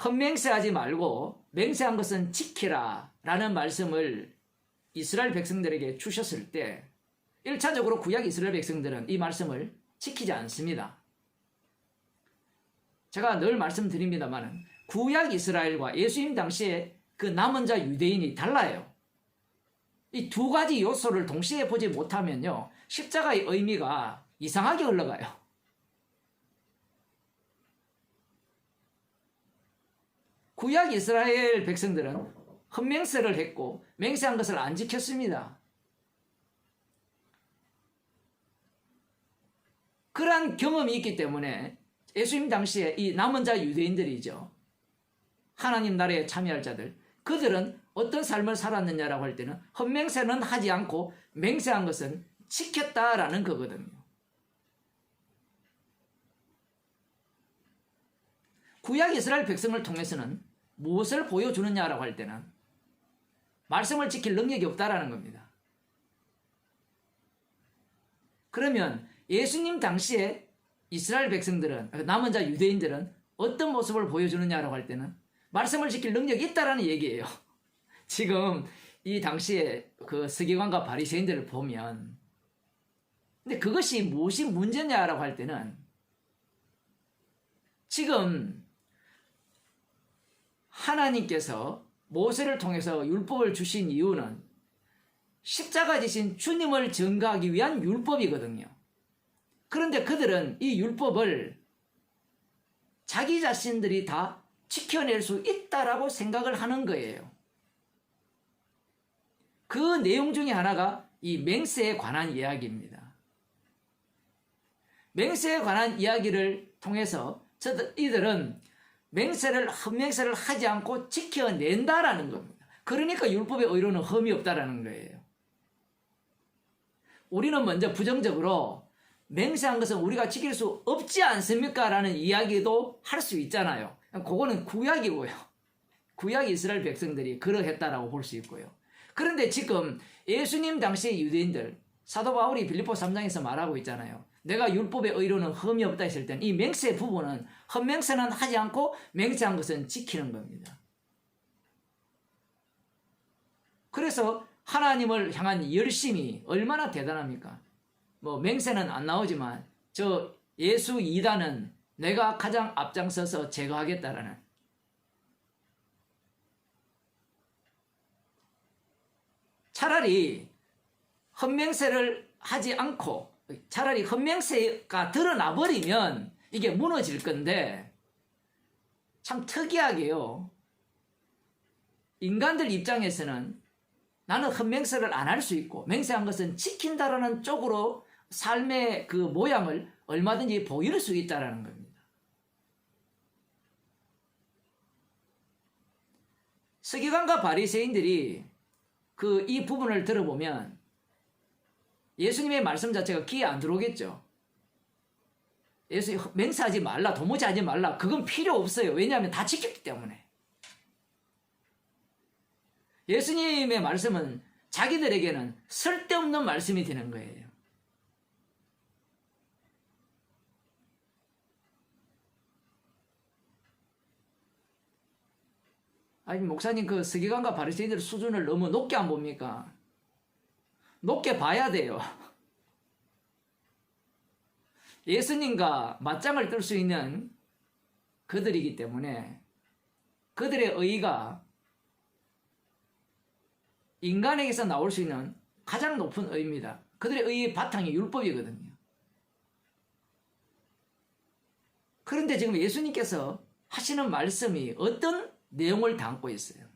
헛맹세하지 말고 맹세한 것은 지키라 라는 말씀을 이스라엘 백성들에게 주셨을 때 1차적으로 구약 이스라엘 백성들은 이 말씀을 지키지 않습니다. 제가 늘 말씀드립니다만 구약 이스라엘과 예수님 당시에 그 남은 자 유대인이 달라요. 이 두 가지 요소를 동시에 보지 못하면요, 십자가의 의미가 이상하게 흘러가요. 구약 이스라엘 백성들은 헛맹세를 했고 맹세한 것을 안 지켰습니다. 그러한 경험이 있기 때문에 예수님 당시에 이 남은 자 유대인들이죠, 하나님 나라에 참여할 자들, 그들은 어떤 삶을 살았느냐라고 할 때는 헛맹세는 하지 않고 맹세한 것은 지켰다라는 거거든요. 구약 이스라엘 백성을 통해서는 무엇을 보여주느냐라고 할 때는 말씀을 지킬 능력이 없다라는 겁니다. 그러면 예수님 당시에 이스라엘 백성들은, 남은 자 유대인들은 어떤 모습을 보여주느냐라고 할 때는 말씀을 지킬 능력이 있다라는 얘기예요. 지금 이 당시에 그 서기관과 바리새인들을 보면, 근데 그것이 무엇이 문제냐라고 할 때는 지금 하나님께서 모세를 통해서 율법을 주신 이유는 십자가 지신 주님을 증거하기 위한 율법이거든요. 그런데 그들은 이 율법을 자기 자신들이 다 지켜낼 수 있다라고 생각을 하는 거예요. 그 내용 중에 하나가 이 맹세에 관한 이야기입니다. 맹세에 관한 이야기를 통해서 이들은 헛맹세를 하지 않고 지켜낸다라는 겁니다. 그러니까 율법의 의로는 흠이 없다라는 거예요. 우리는 먼저 부정적으로 맹세한 것은 우리가 지킬 수 없지 않습니까? 라는 이야기도 할 수 있잖아요. 그거는 구약이고요. 구약 이스라엘 백성들이 그러했다라고 볼 수 있고요. 그런데 지금 예수님 당시의 유대인들, 사도 바울이 빌립보 3장에서 말하고 있잖아요. 내가 율법의 의로는 흠이 없다 했을 때는 이 맹세 부분은 헛맹세는 하지 않고 맹세한 것은 지키는 겁니다. 그래서 하나님을 향한 열심이 얼마나 대단합니까? 뭐 맹세는 안 나오지만 저 예수 이단은 내가 가장 앞장서서 제거하겠다라는, 차라리 헛맹세를 하지 않고 차라리 헛맹세가 드러나 버리면 이게 무너질 건데, 참 특이하게요, 인간들 입장에서는 나는 헛맹세를 안 할 수 있고 맹세한 것은 지킨다라는 쪽으로 삶의 그 모양을 얼마든지 보일 수 있다라는 겁니다. 서기관과 바리새인들이 이 부분을 들어보면 예수님의 말씀 자체가 귀에 안 들어오겠죠. 예수 맹세하지 말라, 도무지 하지 말라, 그건 필요 없어요. 왜냐하면 다 지켰기 때문에. 예수님의 말씀은 자기들에게는 쓸데없는 말씀이 되는 거예요. 아니, 목사님, 그 서기관과 바리새인들 수준을 너무 높게 안 봅니까? 높게 봐야 돼요. 예수님과 맞짱을 뜰 수 있는 그들이기 때문에 그들의 의의가 인간에게서 나올 수 있는 가장 높은 의의입니다. 그들의 의의의 바탕이 율법이거든요. 그런데 지금 예수님께서 하시는 말씀이 어떤 내용을 담고 있어요?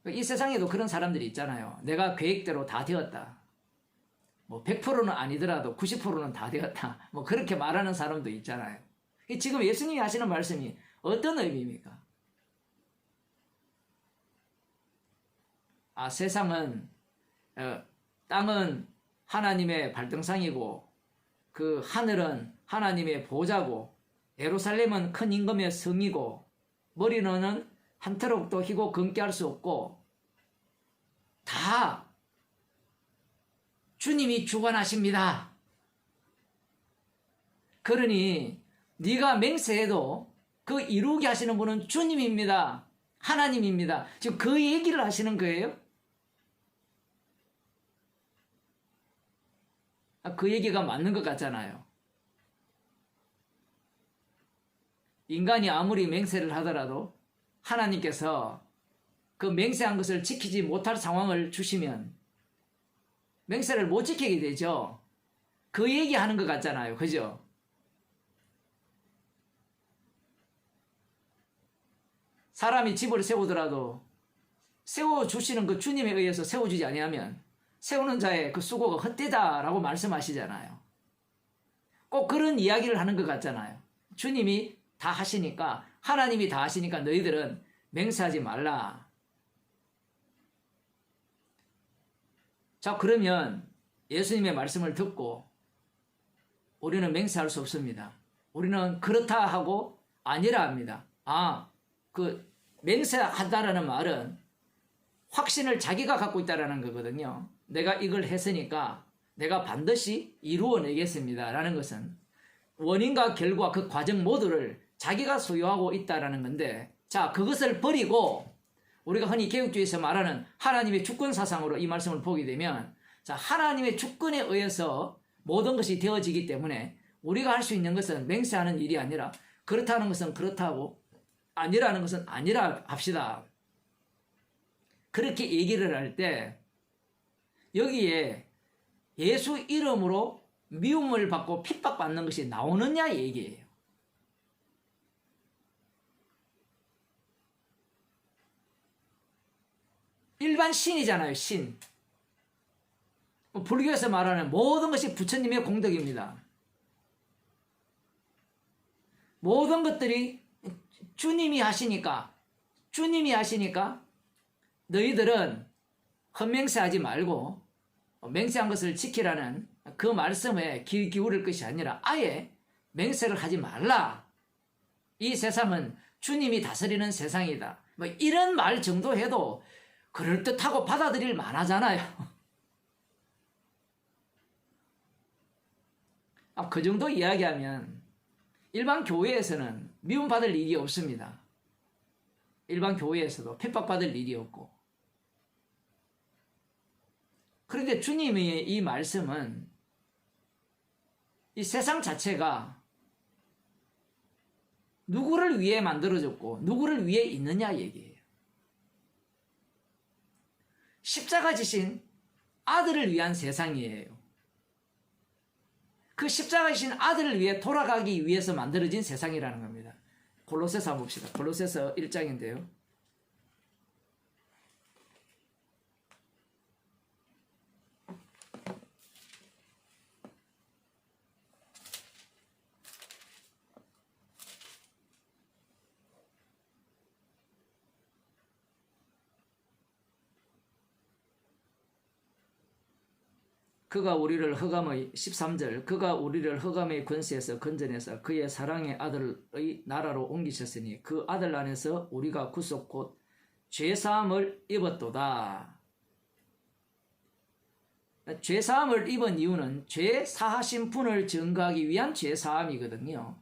이 세상에도 그런 사람들이 있잖아요. 내가 계획대로 다 되었다. 뭐 100%는 아니더라도 90%는 다 되었다. 뭐 그렇게 말하는 사람도 있잖아요. 지금 예수님이 하시는 말씀이 어떤 의미입니까? 세상은 땅은 하나님의 발등상이고 그 하늘은 하나님의 보좌고 예루살렘은 큰 임금의 성이고 머리는 한터럭도 희고 검게 할 수 없고 다 주님이 주관하십니다. 그러니 네가 맹세해도 그 이루게 하시는 분은 주님입니다. 하나님입니다. 지금 그 얘기를 하시는 거예요. 그 얘기가 맞는 것 같잖아요. 인간이 아무리 맹세를 하더라도 하나님께서 그 맹세한 것을 지키지 못할 상황을 주시면 맹세를 못 지키게 되죠. 그 얘기하는 것 같잖아요. 그죠? 사람이 집을 세우더라도 세워주시는 그 주님에 의해서 세워주지 아니하면 세우는 자의 그 수고가 헛되다라고 말씀하시잖아요. 꼭 그런 이야기를 하는 것 같잖아요. 주님이 다 하시니까, 하나님이 다 하시니까 너희들은 맹세하지 말라. 자, 그러면 예수님의 말씀을 듣고 우리는 맹세할 수 없습니다. 우리는 그렇다 하고 아니라 합니다. 그 맹세한다라는 말은 확신을 자기가 갖고 있다라는 거거든요. 내가 이걸 했으니까 내가 반드시 이루어내겠습니다 라는 것은 원인과 결과 그 과정 모두를 자기가 소유하고 있다라는 건데, 자, 그것을 버리고 우리가 흔히 개혁주의에서 말하는 하나님의 주권 사상으로 이 말씀을 보게 되면, 자, 하나님의 주권에 의해서 모든 것이 되어지기 때문에 우리가 할 수 있는 것은 맹세하는 일이 아니라 그렇다는 것은 그렇다고 아니라는 것은 아니라 합시다. 그렇게 얘기를 할 때 여기에 예수 이름으로 미움을 받고 핍박받는 것이 나오느냐 얘기예요. 일반 신이잖아요. 신. 불교에서 말하는 모든 것이 부처님의 공덕입니다. 모든 것들이 주님이 하시니까 너희들은 헛맹세하지 말고 맹세한 것을 지키라는 그 말씀에 귀 기울일 것이 아니라 아예 맹세를 하지 말라. 이 세상은 주님이 다스리는 세상이다. 뭐 이런 말 정도 해도 그럴듯하고 받아들일 만하잖아요. 그 정도 이야기하면 일반 교회에서는 미움받을 일이 없습니다. 일반 교회에서도 핍박받을 일이 없고. 그런데 주님의 이 말씀은 이 세상 자체가 누구를 위해 만들어졌고 누구를 위해 있느냐 얘기예요. 십자가 지신 아들을 위한 세상이에요. 그 십자가 지신 아들을 위해 돌아가기 위해서 만들어진 세상이라는 겁니다. 골로새서 한번 봅시다. 골로새서 1장인데요. 그가 우리를 흑암의 13절 그가 우리를 흑암의 권세에서 건져내서 그의 사랑의 아들의 나라로 옮기셨으니 그 아들 안에서 우리가 구속 곧 죄사함을 입었도다. 죄사함을 입은 이유는 죄 사하신 분을 증거하기 위한 죄사함이거든요.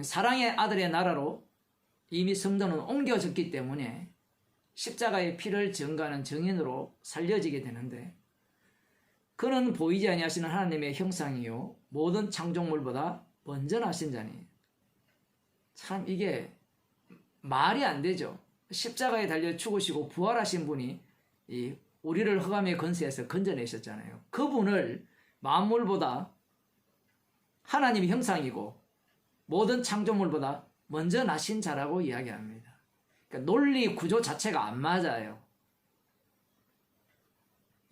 사랑의 아들의 나라로 이미 성도는 옮겨졌기 때문에 십자가의 피를 증거하는 증인으로 살려지게 되는데, 그는 보이지 아니하시는 하나님의 형상이요 모든 창조물보다 먼저 나신 자니. 참 이게 말이 안 되죠. 십자가에 달려 죽으시고 부활하신 분이 우리를 흑암의 권세에서 건져내셨잖아요. 그분을 만물보다 하나님의 형상이고 모든 창조물보다 먼저 나신 자라고 이야기합니다. 그러니까 논리 구조 자체가 안 맞아요.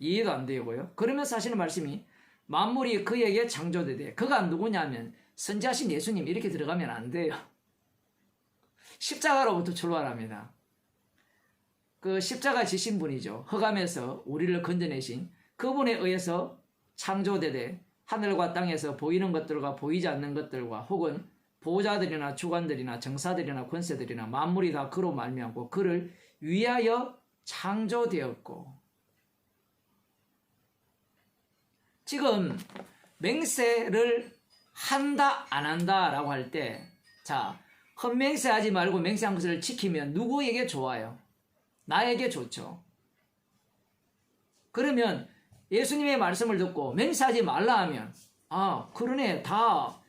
이해도 안 되고요. 그러면서 하시는 말씀이 만물이 그에게 창조되되 그가 누구냐면 선지하신 예수님 이렇게 들어가면 안 돼요. 십자가로부터 출발합니다. 그 십자가 지신 분이죠. 흑암에서 우리를 건져내신 그분에 의해서 창조되되 하늘과 땅에서 보이는 것들과 보이지 않는 것들과 혹은 보호자들이나 주관들이나 정사들이나 권세들이나 만물이 다 그로 말미암고 그를 위하여 창조되었고. 지금 맹세를 한다 안 한다 라고 할 때, 자, 헛맹세하지 말고 맹세한 것을 지키면 누구에게 좋아요? 나에게 좋죠. 그러면 예수님의 말씀을 듣고 맹세하지 말라 하면, 아, 그러네, 다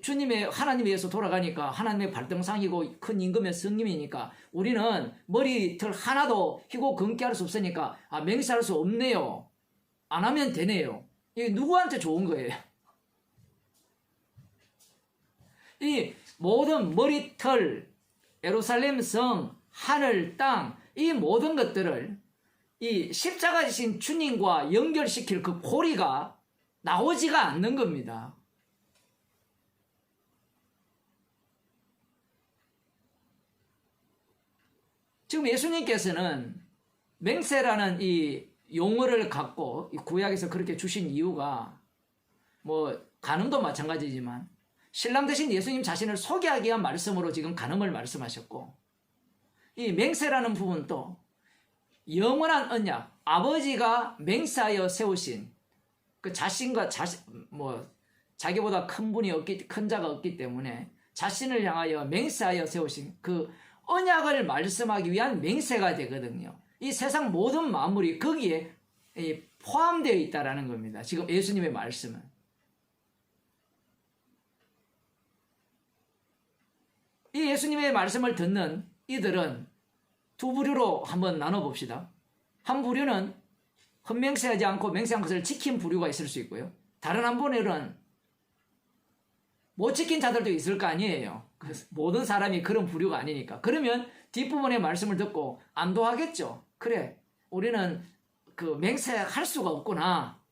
주님의 하나님에 의해서 돌아가니까 하나님의 발등상이고 큰 임금의 성님이니까 우리는 머리털 하나도 희고 검게 할 수 없으니까 맹세할 수 없네요. 안 하면 되네요. 이게 누구한테 좋은 거예요? 이 모든 머리털, 예루살렘 성, 하늘, 땅, 이 모든 것들을 이 십자가 지신 주님과 연결시킬 그 고리가 나오지가 않는 겁니다. 지금 예수님께서는 맹세라는 이 용어를 갖고 구약에서 그렇게 주신 이유가 뭐 간음도 마찬가지지만 신랑 되신 예수님 자신을 소개하기 위한 말씀으로 지금 간음을 말씀하셨고, 이 맹세라는 부분도 영원한 언약, 아버지가 맹세하여 세우신 그 자신과 자기보다 큰 분이 없기, 큰 자가 없기 때문에 자신을 향하여 맹세하여 세우신 그 언약을 말씀하기 위한 맹세가 되거든요. 이 세상 모든 만물이 거기에 포함되어 있다라는 겁니다. 지금 예수님의 말씀은. 이 예수님의 말씀을 듣는 이들은 두 부류로 한번 나눠봅시다. 한 부류는 헛맹세하지 않고 맹세한 것을 지킨 부류가 있을 수 있고요. 다른 한 부류는 못 지킨 자들도 있을 거 아니에요. 모든 사람이 그런 부류가 아니니까. 그러면 뒷부분의 말씀을 듣고 안도하겠죠. 그래, 우리는 그 맹세할 수가 없구나.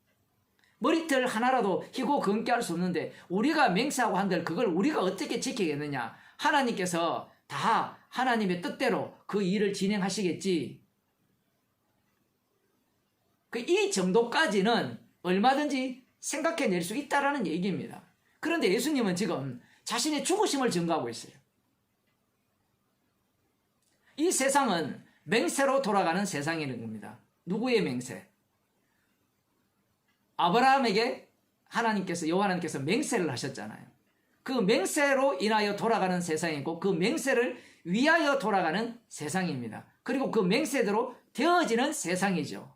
머리털 하나라도 희고 검게 할 수 없는데 우리가 맹세하고 한들 그걸 우리가 어떻게 지키겠느냐. 하나님께서 다 하나님의 뜻대로 그 일을 진행하시겠지. 이 정도까지는 얼마든지 생각해낼 수 있다라는 얘기입니다. 그런데 예수님은 지금 자신의 죽으심을 증거하고 있어요. 이 세상은 맹세로 돌아가는 세상이라는 겁니다. 누구의 맹세? 아브라함에게 여호와님께서 맹세를 하셨잖아요. 그 맹세로 인하여 돌아가는 세상이고 그 맹세를 위하여 돌아가는 세상입니다. 그리고 그 맹세대로 되어지는 세상이죠.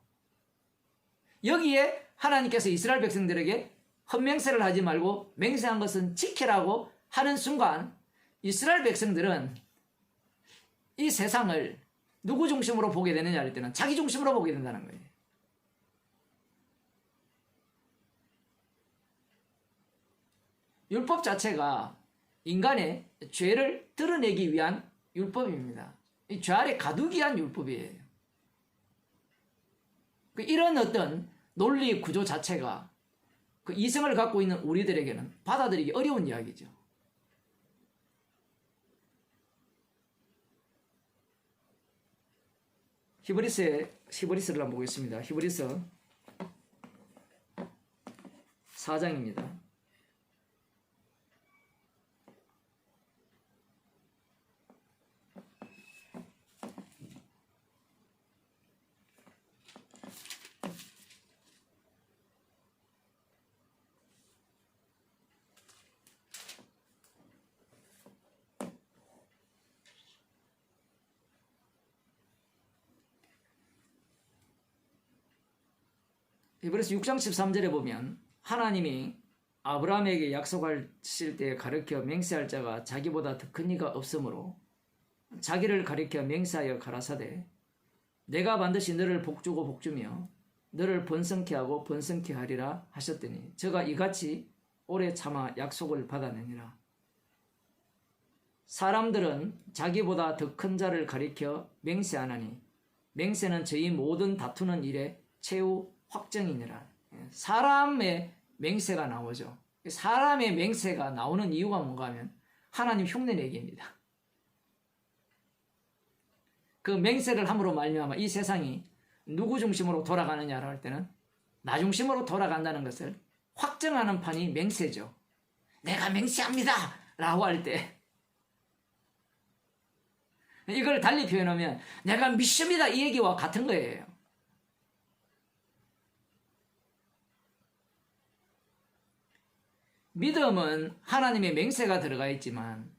여기에 하나님께서 이스라엘 백성들에게 헛맹세를 하지 말고 맹세한 것은 지키라고 하는 순간 이스라엘 백성들은 이 세상을 누구 중심으로 보게 되느냐 할 때는 자기 중심으로 보게 된다는 거예요. 율법 자체가 인간의 죄를 드러내기 위한 율법입니다. 이 죄 아래 가두기 위한 율법이에요. 이런 어떤 논리 구조 자체가 그 이성을 갖고 있는 우리들에게는 받아들이기 어려운 이야기죠. 히브리서를 한번 보겠습니다. 히브리서 4장입니다. 히브리서 6장 13절에 보면 하나님이 아브라함에게 약속하실 때 가르쳐 맹세할 자가 자기보다 더 큰 이가 없으므로 자기를 가리켜 맹세하여 가라사대 내가 반드시 너를 복주고 복주며 너를 번성케 하고 번성케 하리라 하셨더니 저가 이같이 오래 참아 약속을 받아내니라. 사람들은 자기보다 더 큰 자를 가리켜 맹세하나니 맹세는 저희 모든 다투는 일에 최후 확정이니라. 사람의 맹세가 나오죠. 사람의 맹세가 나오는 이유가 뭔가 하면 하나님 흉내내기입니다. 그 맹세를 함으로 말미암아 이 세상이 누구 중심으로 돌아가느냐를 할 때는 나 중심으로 돌아간다는 것을 확정하는 판이 맹세죠. 내가 맹세합니다 라고 할 때 이걸 달리 표현하면 내가 믿습니다 이 얘기와 같은 거예요. 믿음은 하나님의 맹세가 들어가 있지만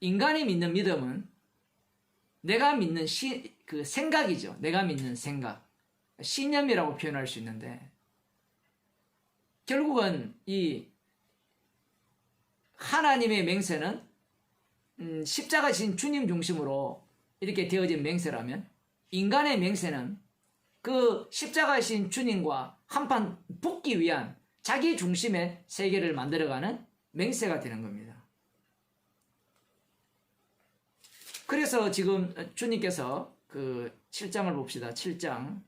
인간이 믿는 믿음은 내가 믿는 그 생각이죠. 내가 믿는 생각. 신념이라고 표현할 수 있는데 결국은 이 하나님의 맹세는 십자가 진 주님 중심으로 이렇게 되어진 맹세라면 인간의 맹세는 그 십자가이신 주님과 한판 붙기 위한 자기 중심의 세계를 만들어가는 맹세가 되는 겁니다. 그래서 지금 주님께서 그 7장을 봅시다. 7장.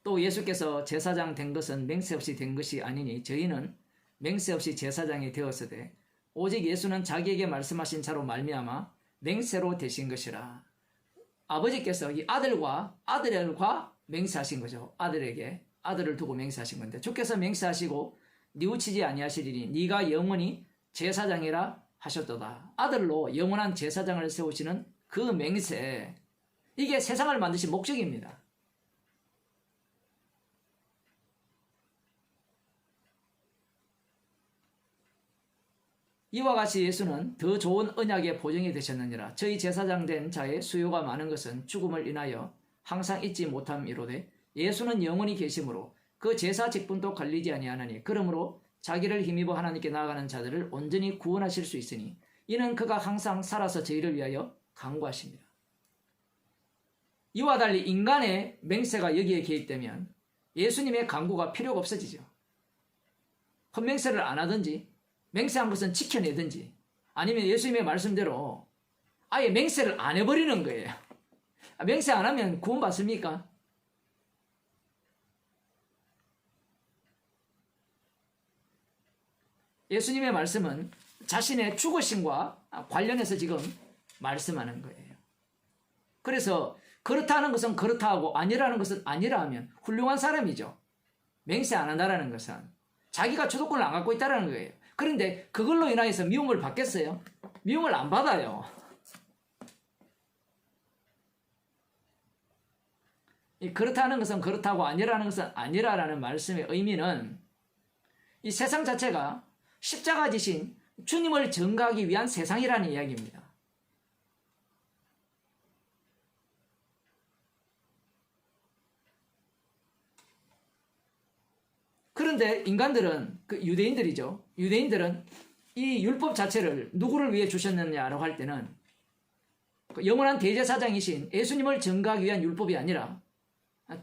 또 예수께서 제사장 된 것은 맹세 없이 된 것이 아니니 저희는 맹세 없이 제사장이 되었으되 오직 예수는 자기에게 말씀하신 자로 말미암아 맹세로 되신 것이라. 아버지께서 이 아들과 맹세하신 거죠. 아들을 두고 맹세하신 건데 주께서 맹세하시고 뉘우치지 아니하시리니 네가 영원히 제사장이라 하셨도다. 아들로 영원한 제사장을 세우시는 그 맹세, 이게 세상을 만드신 목적입니다. 이와 같이 예수는 더 좋은 언약의 보증이 되셨느니라. 저희 제사장 된 자의 수요가 많은 것은 죽음을 인하여 항상 잊지 못함이로되 예수는 영원히 계심으로 그 제사 직분도 갈리지 아니하나니 그러므로 자기를 힘입어 하나님께 나아가는 자들을 온전히 구원하실 수 있으니 이는 그가 항상 살아서 저희를 위하여 간구하십니다. 이와 달리 인간의 맹세가 여기에 개입되면 예수님의 간구가 필요가 없어지죠. 헛맹세를 안 하든지 맹세한 것은 지켜내든지 아니면 예수님의 말씀대로 아예 맹세를 안 해버리는 거예요. 맹세 안 하면 구원 받습니까? 예수님의 말씀은 자신의 죽으심과 관련해서 지금 말씀하는 거예요. 그래서 그렇다는 것은 그렇다 하고 아니라는 것은 아니라 하면 훌륭한 사람이죠. 맹세 안 한다는 것은 자기가 주도권을 안 갖고 있다는 거예요. 그런데 그걸로 인하여서 미움을 받겠어요? 미움을 안 받아요. 그렇다는 것은 그렇다고 아니라는 것은 아니라라는 말씀의 의미는 이 세상 자체가 십자가 지신 주님을 전가하기 위한 세상이라는 이야기입니다. 그런데 인간들은, 그 유대인들이죠. 유대인들은 이 율법 자체를 누구를 위해 주셨느냐라고 할 때는 영원한 대제사장이신 예수님을 전가하기 위한 율법이 아니라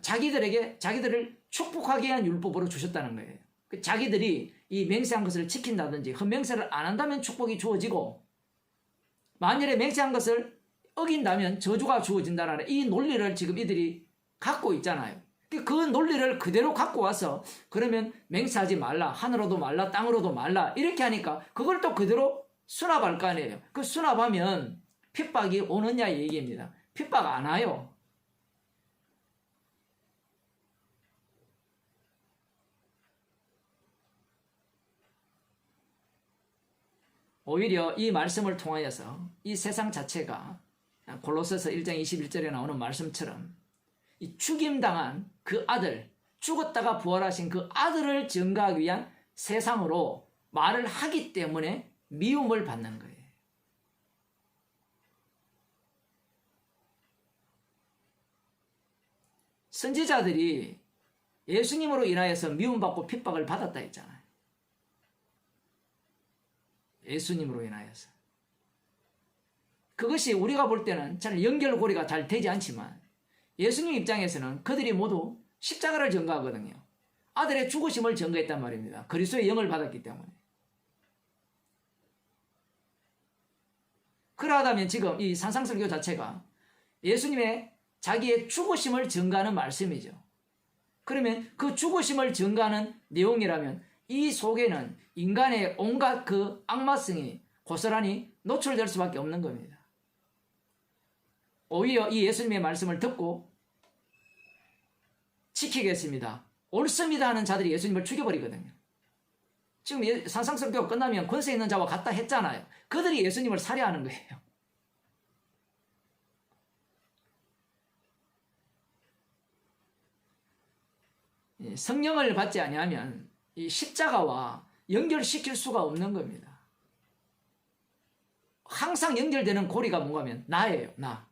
자기들을 축복하기 위한 율법으로 주셨다는 거예요. 자기들이 이 맹세한 것을 지킨다든지 헛맹세를 안 한다면 축복이 주어지고 만일에 맹세한 것을 어긴다면 저주가 주어진다는 이 논리를 지금 이들이 갖고 있잖아요. 그 논리를 그대로 갖고 와서 그러면 맹세하지 말라, 하늘로도 말라, 땅으로도 말라 이렇게 하니까 그걸 또 그대로 수납할 거 아니에요. 그 수납하면 핍박이 오느냐 이 얘기입니다. 핍박 안 와요. 오히려 이 말씀을 통하여서 이 세상 자체가 골로새서 1장 21절에 나오는 말씀처럼 이 죽임당한 그 아들, 죽었다가 부활하신 그 아들을 증거하기 위한 세상으로 말을 하기 때문에 미움을 받는 거예요. 선지자들이 예수님으로 인하여서 미움받고 핍박을 받았다 했잖아요. 예수님으로 인하여서. 그것이 우리가 볼 때는 잘 연결고리가 잘 되지 않지만 예수님 입장에서는 그들이 모두 십자가를 전가하거든요. 아들의 죽으심을 전가했단 말입니다. 그리스도의 영을 받았기 때문에. 그러하다면 지금 이 산상설교 자체가 예수님의 자기의 죽으심을 증가하는 말씀이죠. 그러면 그 죽으심을 증가하는 내용이라면 이 속에는 인간의 온갖 그 악마성이 고스란히 노출될 수밖에 없는 겁니다. 오히려 이 예수님의 말씀을 듣고 지키겠습니다, 옳습니다 하는 자들이 예수님을 죽여버리거든요. 지금 산상설교가 끝나면 권세 있는 자와 같다 했잖아요. 그들이 예수님을 살해하는 거예요. 성령을 받지 아니하면 이 십자가와 연결시킬 수가 없는 겁니다. 항상 연결되는 고리가 뭔가 하면 나예요. 나.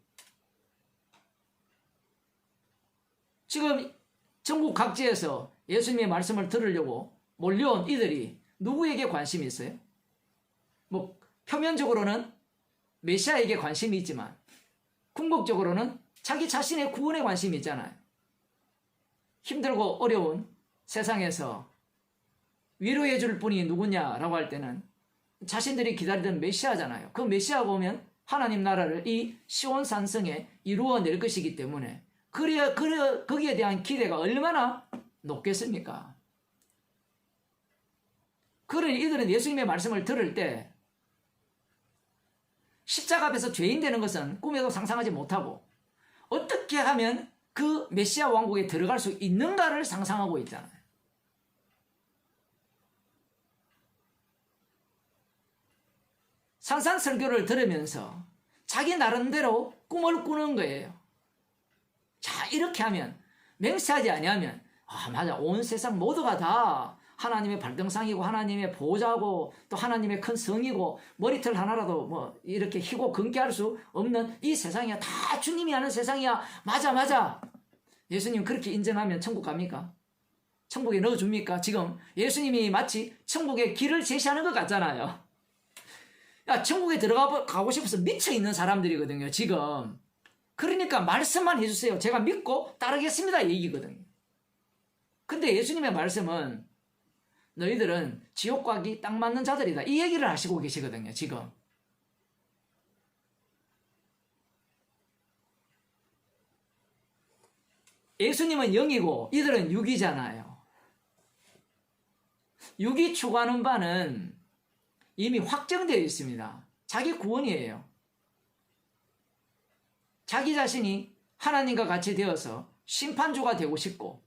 지금 전국 각지에서 예수님의 말씀을 들으려고 몰려온 이들이 누구에게 관심이 있어요? 뭐 표면적으로는 메시아에게 관심이 있지만 궁극적으로는 자기 자신의 구원에 관심이 있잖아요. 힘들고 어려운 세상에서 위로해 줄 분이 누구냐라고 할 때는 자신들이 기다리던 메시아잖아요. 그 메시아 보면 하나님 나라를 이 시온 산성에 이루어낼 것이기 때문에 거기에 대한 기대가 얼마나 높겠습니까? 그러니 이들은 예수님의 말씀을 들을 때 십자가 앞에서 죄인 되는 것은 꿈에도 상상하지 못하고 어떻게 하면 그 메시아 왕국에 들어갈 수 있는가를 상상하고 있잖아요. 산상설교를 들으면서 자기 나름대로 꿈을 꾸는 거예요. 자, 이렇게 하면, 맹세하지 아니하면, 맞아, 온 세상 모두가 다 하나님의 발등상이고 하나님의 보호자고 또 하나님의 큰 성이고 머리털 하나라도 뭐 이렇게 희고 금괴할 수 없는 이 세상이야. 다 주님이 하는 세상이야. 맞아. 예수님 그렇게 인정하면 천국 갑니까? 천국에 넣어줍니까? 지금 예수님이 마치 천국의 길을 제시하는 것 같잖아요. 야, 천국에 가고 싶어서 미쳐있는 사람들이거든요, 지금. 그러니까 말씀만 해주세요. 제가 믿고 따르겠습니다, 얘기거든요. 근데 예수님의 말씀은 너희들은 지옥 가기 딱 맞는 자들이다, 이 얘기를 하시고 계시거든요, 지금. 예수님은 영이고 이들은 육이잖아요. 육이 추구하는 바는 이미 확정되어 있습니다. 자기 구원이에요. 자기 자신이 하나님과 같이 되어서 심판주가 되고 싶고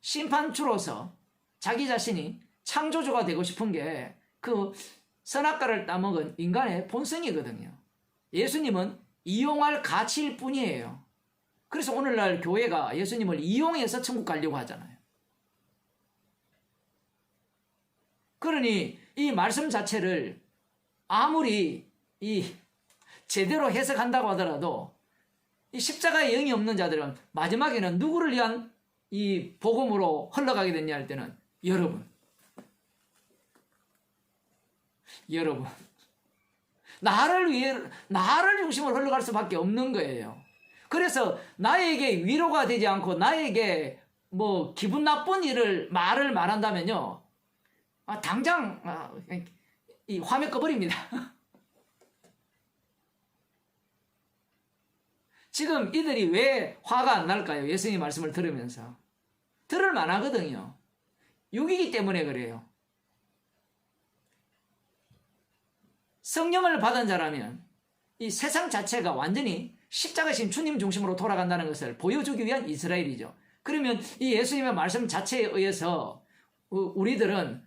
심판주로서 자기 자신이 창조주가 되고 싶은 게 그 선악과를 따먹은 인간의 본성이거든요. 예수님은 이용할 가치일 뿐이에요. 그래서 오늘날 교회가 예수님을 이용해서 천국 가려고 하잖아요. 그러니 이 말씀 자체를 아무리 제대로 해석한다고 하더라도 이 십자가에 영이 없는 자들은 마지막에는 누구를 위한 이 복음으로 흘러가게 됐냐 할 때는 여러분 나를 중심으로 흘러갈 수밖에 없는 거예요. 그래서 나에게 위로가 되지 않고 나에게 뭐 기분 나쁜 말을 말한다면요, 당장 이 화면 꺼버립니다. 지금 이들이 왜 화가 안 날까요? 예수님 말씀을 들으면서. 들을 만하거든요. 육이기 때문에 그래요. 성령을 받은 자라면 이 세상 자체가 완전히 십자가신 주님 중심으로 돌아간다는 것을 보여주기 위한 이스라엘이죠. 그러면 이 예수님의 말씀 자체에 의해서 우리들은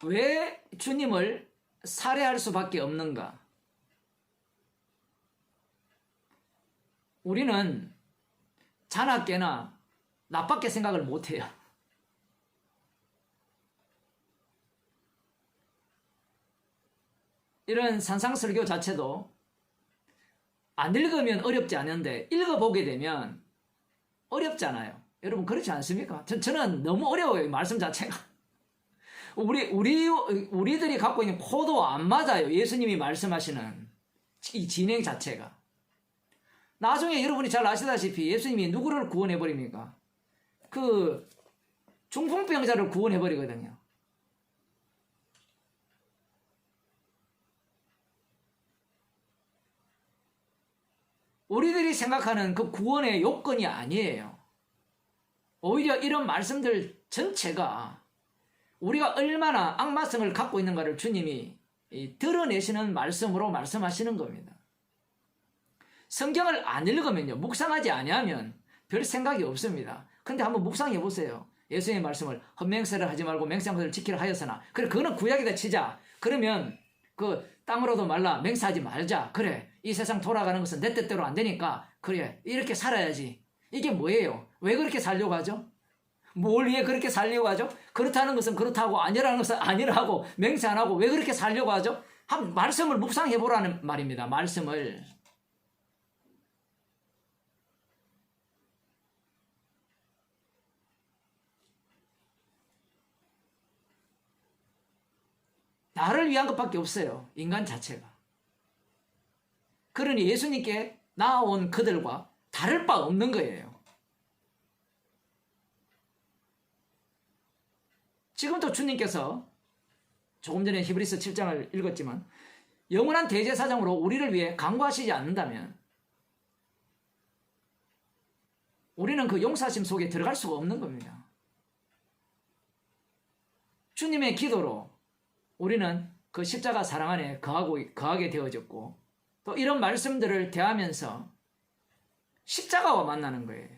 왜 주님을 살해할 수밖에 없는가? 우리는 자나깨나 나밖에 생각을 못해요. 이런 산상설교 자체도 안 읽으면 어렵지 않은데 읽어보게 되면 어렵잖아요. 여러분 그렇지 않습니까? 저는 너무 어려워요, 말씀 자체가. 우리들이 갖고 있는 코도 안 맞아요. 예수님이 말씀하시는 이 진행 자체가. 나중에 여러분이 잘 아시다시피 예수님이 누구를 구원해 버립니까? 그 중풍병자를 구원해 버리거든요. 우리들이 생각하는 그 구원의 요건이 아니에요. 오히려 이런 말씀들 전체가 우리가 얼마나 악마성을 갖고 있는가를 주님이 드러내시는 말씀으로 말씀하시는 겁니다. 성경을 안 읽으면요, 묵상하지 아니하면 별 생각이 없습니다. 근데 한번 묵상해 보세요. 예수님의 말씀을 헛맹세를 하지 말고 맹세를 지키라 하였으나, 그래 그거는 구약이다 치자. 그러면 그 땅으로도 말라 맹세하지 말자. 그래 이 세상 돌아가는 것은 내 뜻대로 안 되니까 그래 이렇게 살아야지. 이게 뭐예요? 왜 그렇게 살려고 하죠? 뭘 위해 그렇게 살려고 하죠? 그렇다는 것은 그렇다고 아니라는 것은 아니라고 맹세 안 하고 왜 그렇게 살려고 하죠? 한 말씀을 묵상해 보라는 말입니다. 말씀을. 나를 위한 것밖에 없어요. 인간 자체가. 그러니 예수님께 나온 그들과 다를 바 없는 거예요. 지금도 주님께서 조금 전에 히브리서 7장을 읽었지만 영원한 대제사장으로 우리를 위해 간구하시지 않는다면 우리는 그 용서하심 속에 들어갈 수가 없는 겁니다. 주님의 기도로 우리는 그 십자가 사랑 안에 거하게 되어졌고, 또 이런 말씀들을 대하면서 십자가와 만나는 거예요.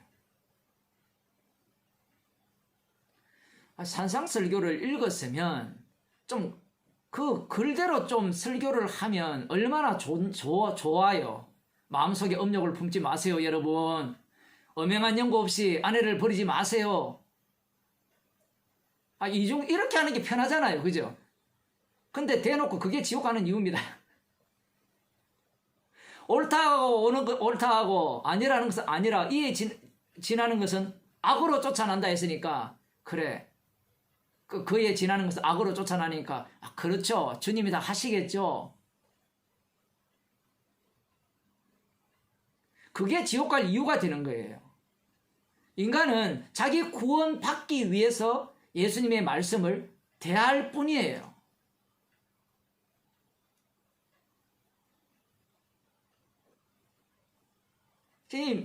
산상설교를 읽었으면 좀 그 글대로 좀 설교를 하면 얼마나 좋아요. 마음속에 업욕을 품지 마세요, 여러분. 엄행한 연고 없이 아내를 버리지 마세요. 이렇게 하는 게 편하잖아요, 그죠? 근데 대놓고 그게 지옥 가는 이유입니다. 옳다고 오는 거 옳다고 아니라는 것은 아니라 이에 지나는 것은 악으로 쫓아난다 했으니까 그래. 그에 지나는 것은 악으로 쫓아나니까 그렇죠. 주님이 다 하시겠죠. 그게 지옥 갈 이유가 되는 거예요. 인간은 자기 구원 받기 위해서 예수님의 말씀을 대할 뿐이에요.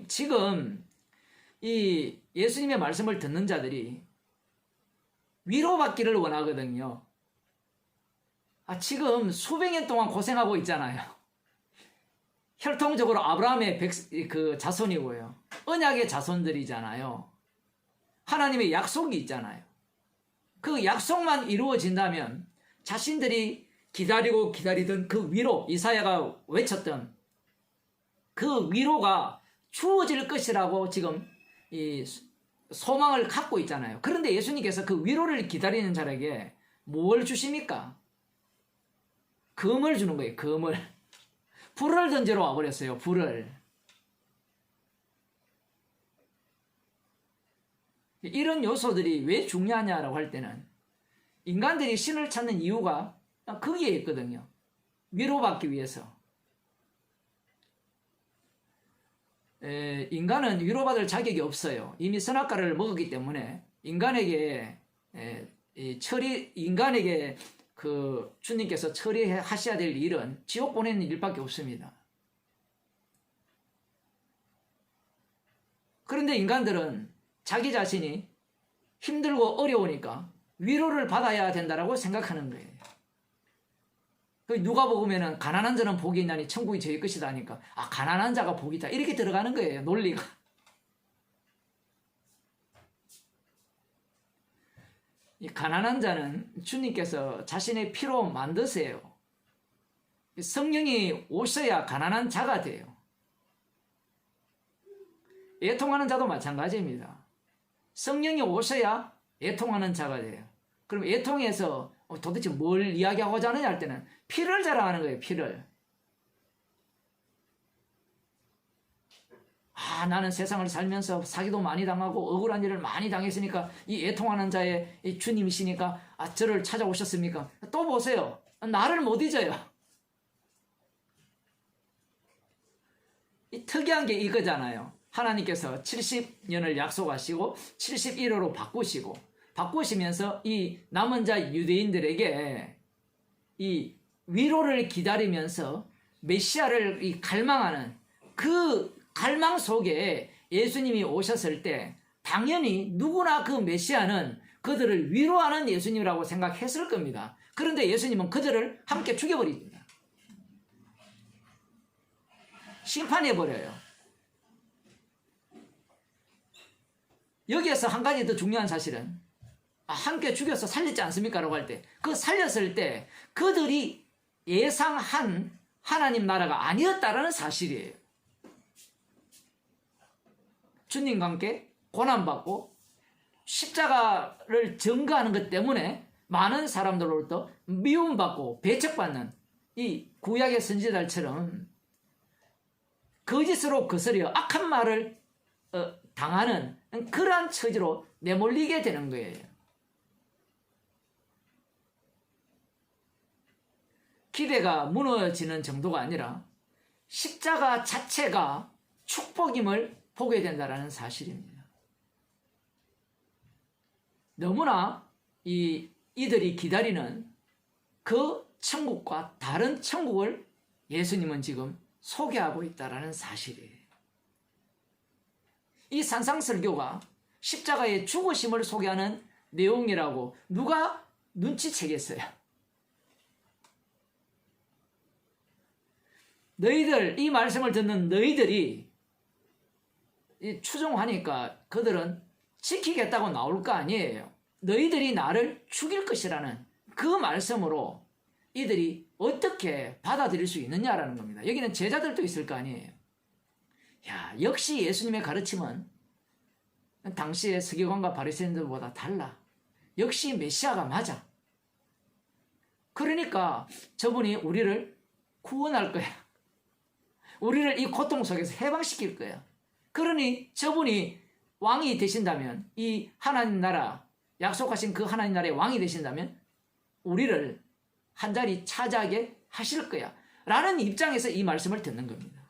지금 이 예수님의 말씀을 듣는 자들이 위로받기를 원하거든요. 지금 수백 년 동안 고생하고 있잖아요. 혈통적으로 아브라함의 그 자손이고요. 언약의 자손들이잖아요. 하나님의 약속이 있잖아요. 그 약속만 이루어진다면 자신들이 기다리고 기다리던 그 위로, 이사야가 외쳤던 그 위로가 주어질 것이라고 지금 이 소망을 갖고 있잖아요. 그런데 예수님께서 그 위로를 기다리는 자에게 뭘 주십니까? 금을 주는 거예요. 금을. 불을 던지러 와버렸어요. 불을. 이런 요소들이 왜 중요하냐라고 할 때는 인간들이 신을 찾는 이유가 거기에 있거든요. 위로받기 위해서. 인간은 위로받을 자격이 없어요. 이미 선악과를 먹었기 때문에 인간에게 그 주님께서 처리하셔야 될 일은 지옥 보내는 일밖에 없습니다. 그런데 인간들은 자기 자신이 힘들고 어려우니까 위로를 받아야 된다라고 생각하는 거예요. 누가 보면은 가난한 자는 복이 있나니 천국이 저희 것이다 하니까 가난한 자가 복이 있다 이렇게 들어가는 거예요. 논리가. 이 가난한 자는 주님께서 자신의 피로 만드세요. 성령이 오셔야 가난한 자가 돼요. 애통하는 자도 마찬가지입니다. 성령이 오셔야 애통하는 자가 돼요. 그럼 애통해서 도대체 뭘 이야기하고자 하느냐 할 때는 피를 자랑하는 거예요. 피를. 나는 세상을 살면서 사기도 많이 당하고 억울한 일을 많이 당했으니까 이 애통하는 자의 이 주님이시니까 저를 찾아오셨습니까? 또 보세요. 나를 못 잊어요. 특이한 게 이거잖아요. 하나님께서 70년을 약속하시고 71호로 바꾸시면서 이 남은 자 유대인들에게 이 위로를 기다리면서 메시아를 갈망하는 그 갈망 속에 예수님이 오셨을 때 당연히 누구나 그 메시아는 그들을 위로하는 예수님이라고 생각했을 겁니다. 그런데 예수님은 그들을 함께 죽여버립니다. 심판해버려요. 여기에서 한 가지 더 중요한 사실은 함께 죽여서 살렸지 않습니까? 라고 할 때 그 살렸을 때 그들이 예상한 하나님 나라가 아니었다라는 사실이에요. 주님과 함께 고난받고 십자가를 전가하는 것 때문에 많은 사람들로부터 미움받고 배척받는 이 구약의 선지자들처럼 거짓으로 거스려 악한 말을 당하는 그러한 처지로 내몰리게 되는 거예요. 기대가 무너지는 정도가 아니라 십자가 자체가 축복임을 보게 된다는 사실입니다. 너무나 이들이 기다리는 그 천국과 다른 천국을 예수님은 지금 소개하고 있다는 사실이에요. 이 산상설교가 십자가의 죽으심을 소개하는 내용이라고 누가 눈치채겠어요? 이 말씀을 듣는 너희들이 추종하니까 그들은 지키겠다고 나올 거 아니에요. 너희들이 나를 죽일 것이라는 그 말씀으로 이들이 어떻게 받아들일 수 있느냐라는 겁니다. 여기는 제자들도 있을 거 아니에요. 야, 역시 예수님의 가르침은 당시의 서기관과 바리새인들보다 달라. 역시 메시아가 맞아. 그러니까 저분이 우리를 구원할 거야. 우리를 이 고통 속에서 해방시킬 거야. 그러니 저분이 왕이 되신다면, 이 하나님 나라, 약속하신 그 하나님 나라의 왕이 되신다면 우리를 한 자리 차지하게 하실 거야 라는 입장에서 이 말씀을 듣는 겁니다.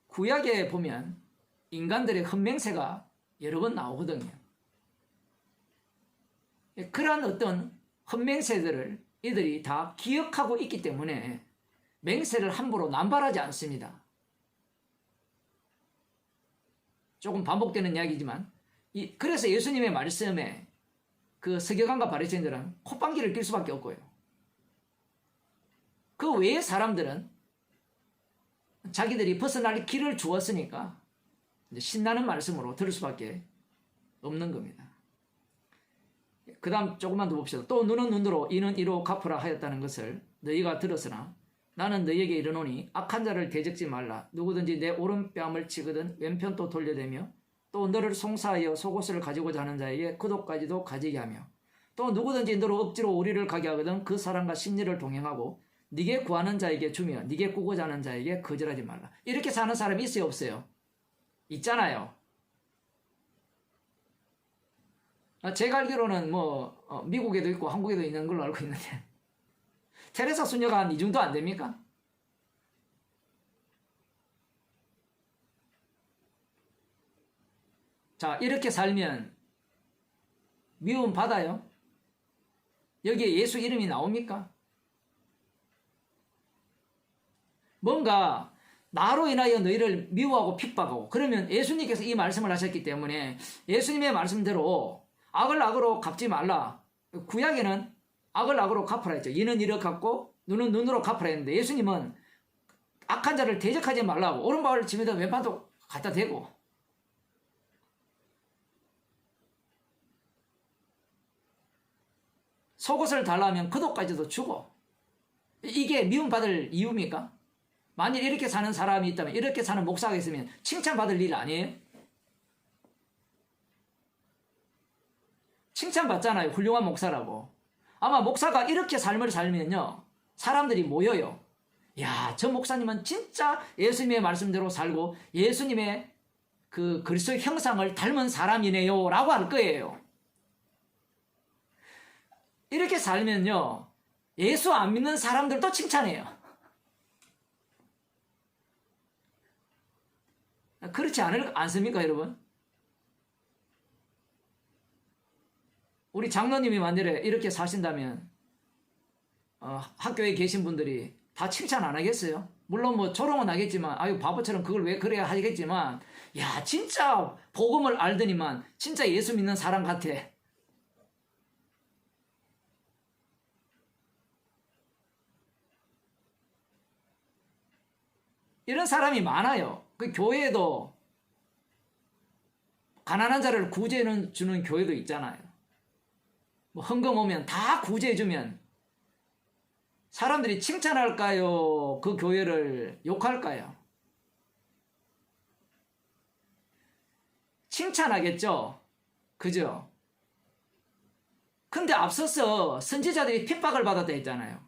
구약에 보면 인간들의 흠맹세가 여러 번 나오거든요. 그러한 어떤 흠맹세들을 이들이 다 기억하고 있기 때문에 맹세를 함부로 남발하지 않습니다. 조금 반복되는 이야기지만 그래서 예수님의 말씀에 그 서기관과 바리새인들은 콧방귀를 낄 수밖에 없고요. 그 외의 사람들은 자기들이 벗어날 길을 주었으니까 신나는 말씀으로 들을 수밖에 없는 겁니다. 그 다음 조금만 더 봅시다. 또 눈은 눈으로 이는 이로 갚으라 하였다는 것을 너희가 들었으나 나는 너희에게 이르노니 악한 자를 대적지 말라. 누구든지 내 오른뺨을 치거든 왼편도 돌려대며 또 너를 송사하여 속옷을 가지고자 하는 자에게 그옷까지도 가지게 하며 또 누구든지 너로 억지로 우리를 가게 하거든 그 사람과 심리를 동행하고 네게 구하는 자에게 주며 네게 꾸고자 하는 자에게 거절하지 말라. 이렇게 사는 사람이 있어요, 없어요? 있잖아요. 제가 알기로는 미국에도 있고 한국에도 있는 걸로 알고 있는데 테레사 수녀가 한 이 정도 안 됩니까? 자, 이렇게 살면 미움 받아요? 여기에 예수 이름이 나옵니까? 뭔가 나로 인하여 너희를 미워하고 핍박하고 그러면 예수님께서 이 말씀을 하셨기 때문에 예수님의 말씀대로 악을 악으로 갚지 말라. 구약에는 악을 악으로 갚으라 했죠. 이는 이를 갚고 눈은 눈으로 갚으라 했는데 예수님은 악한 자를 대적하지 말라고 오른발을 치면서 왼팔도 갖다 대고 속옷을 달라면 겉옷까지도 주고 이게 미움받을 이유입니까? 만일 이렇게 사는 사람이 있다면 이렇게 사는 목사가 있으면 칭찬받을 일 아니에요? 칭찬받잖아요. 훌륭한 목사라고. 아마 목사가 이렇게 삶을 살면요 사람들이 모여요. 야, 저 목사님은 진짜 예수님의 말씀대로 살고 예수님의 그 그리스도의 형상을 닮은 사람이네요 라고 할 거예요. 이렇게 살면요, 예수 안 믿는 사람들도 칭찬해요. 그렇지 않습니까, 여러분? 우리 장로님이 만약에 이렇게 사신다면 학교에 계신 분들이 다 칭찬 안 하겠어요? 물론 뭐 조롱은 하겠지만, 아유 바보처럼 그걸 왜 그래야 하겠지만, 야 진짜 복음을 알더니만 진짜 예수 믿는 사람 같아. 이런 사람이 많아요. 그 교회에도 가난한 자를 구제해 주는 교회도 있잖아요. 뭐 헌금 오면 다 구제해 주면 사람들이 칭찬할까요? 그 교회를 욕할까요? 칭찬하겠죠? 그죠? 근데 앞서서 선지자들이 핍박을 받았다 했잖아요.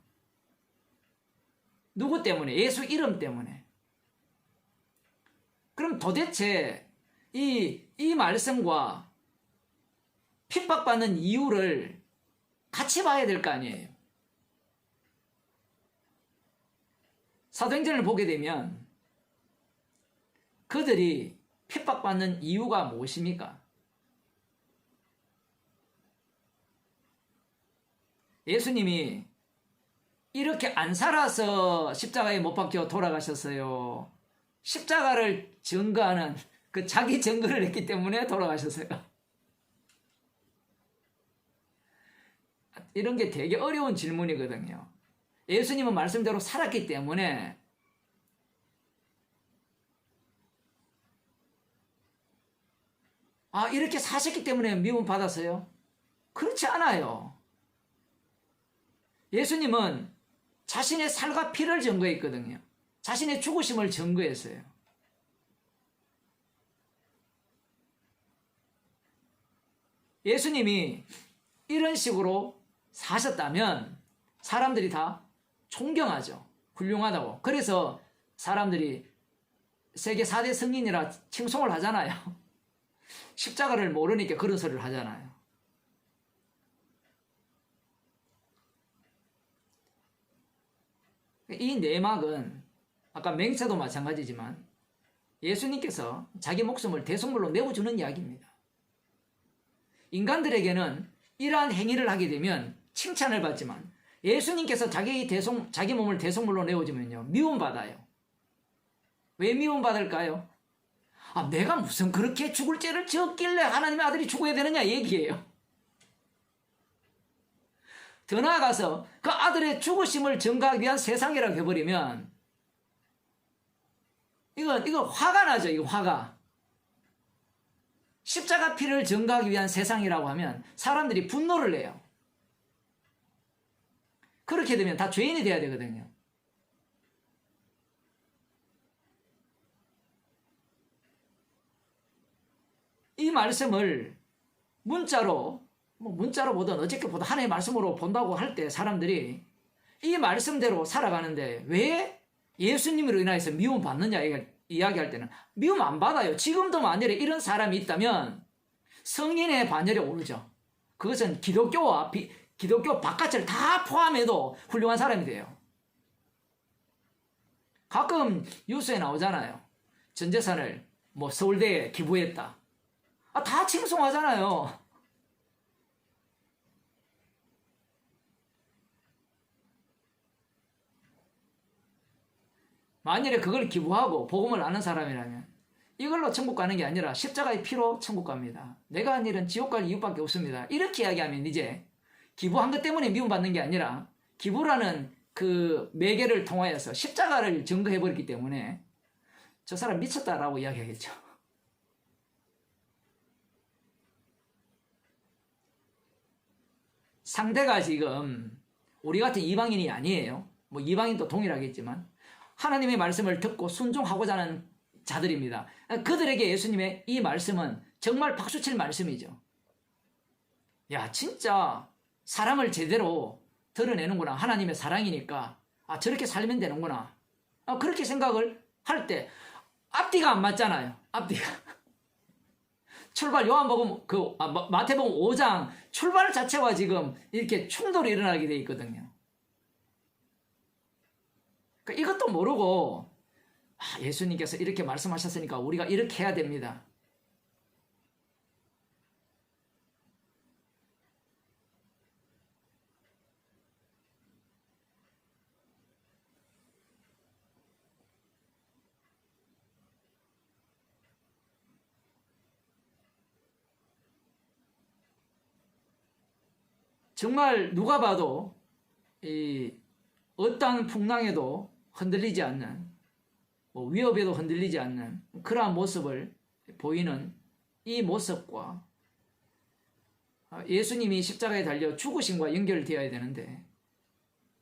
누구 때문에? 예수 이름 때문에. 그럼 도대체 이 말씀과 핍박받는 이유를 같이 봐야 될 거 아니에요. 사도행전을 보게 되면 그들이 핍박받는 이유가 무엇입니까? 예수님이 이렇게 안 살아서 십자가에 못 박혀 돌아가셨어요. 십자가를 증거하는 그 자기 증거를 했기 때문에 돌아가셨어요. 이런 게 되게 어려운 질문이거든요. 예수님은 말씀대로 살았기 때문에 이렇게 사셨기 때문에 미움 받았어요? 그렇지 않아요. 예수님은 자신의 살과 피를 증거했거든요. 자신의 죽으심을 증거했어요. 예수님이 이런 식으로 사셨다면 사람들이 다 존경하죠. 훌륭하다고. 그래서 사람들이 세계 4대 성인이라 칭송을 하잖아요. 십자가를 모르니까 그런 소리를 하잖아요. 이 내막은 아까 맹세도 마찬가지지만 예수님께서 자기 목숨을 대속물로 내어주는 이야기입니다. 인간들에게는 이러한 행위를 하게 되면 칭찬을 받지만 예수님께서 자기 몸을 대속물로 내어주면요, 미움받아요. 왜 미움받을까요? 내가 무슨 그렇게 죽을 죄를 지었길래 하나님의 아들이 죽어야 되느냐 얘기예요. 더 나아가서 그 아들의 죽으심을 증거하기 위한 세상이라고 해버리면 이거 화가 나죠. 이거 화가. 십자가 피를 증거하기 위한 세상이라고 하면 사람들이 분노를 내요. 그렇게 되면 다 죄인이 돼야 되거든요. 이 말씀을 문자로 보든 어저께 보든 하나님의 말씀으로 본다고 할 때 사람들이 이 말씀대로 살아가는데 왜 예수님으로 인하여서 미움 받느냐 이야기할 때는 미움 안 받아요. 지금도 만약에 이런 사람이 있다면 성인의 반열에 오르죠. 그것은 기독교 바깥을 다 포함해도 훌륭한 사람이 돼요. 가끔 뉴스에 나오잖아요. 전 재산을 서울대에 기부했다. 다 칭송하잖아요. 만일에 그걸 기부하고 복음을 아는 사람이라면 이걸로 천국 가는 게 아니라 십자가의 피로 천국 갑니다. 내가 한 일은 지옥 갈 이유밖에 없습니다. 이렇게 이야기하면 이제 기부한 것 때문에 미움받는 게 아니라 기부라는 그 매개를 통하여서 십자가를 증거해버렸기 때문에 저 사람 미쳤다라고 이야기하겠죠. 상대가 지금 우리 같은 이방인이 아니에요. 이방인도 동일하겠지만 하나님의 말씀을 듣고 순종하고자 하는 자들입니다. 그들에게 예수님의 이 말씀은 정말 박수칠 말씀이죠. 야, 진짜 사랑을 제대로 드러내는구나. 하나님의 사랑이니까 저렇게 살면 되는구나. 그렇게 생각을 할 때 앞뒤가 안 맞잖아요. 앞뒤가. 출발 요한복음 마태복음 5장 출발 자체와 지금 이렇게 충돌이 일어나게 돼 있거든요. 그러니까 이것도 모르고 예수님께서 이렇게 말씀하셨으니까 우리가 이렇게 해야 됩니다. 정말 누가 봐도 이 어떠한 풍랑에도 흔들리지 않는, 위협에도 흔들리지 않는 그러한 모습을 보이는 이 모습과 예수님이 십자가에 달려 죽으심과 연결되어야 되는데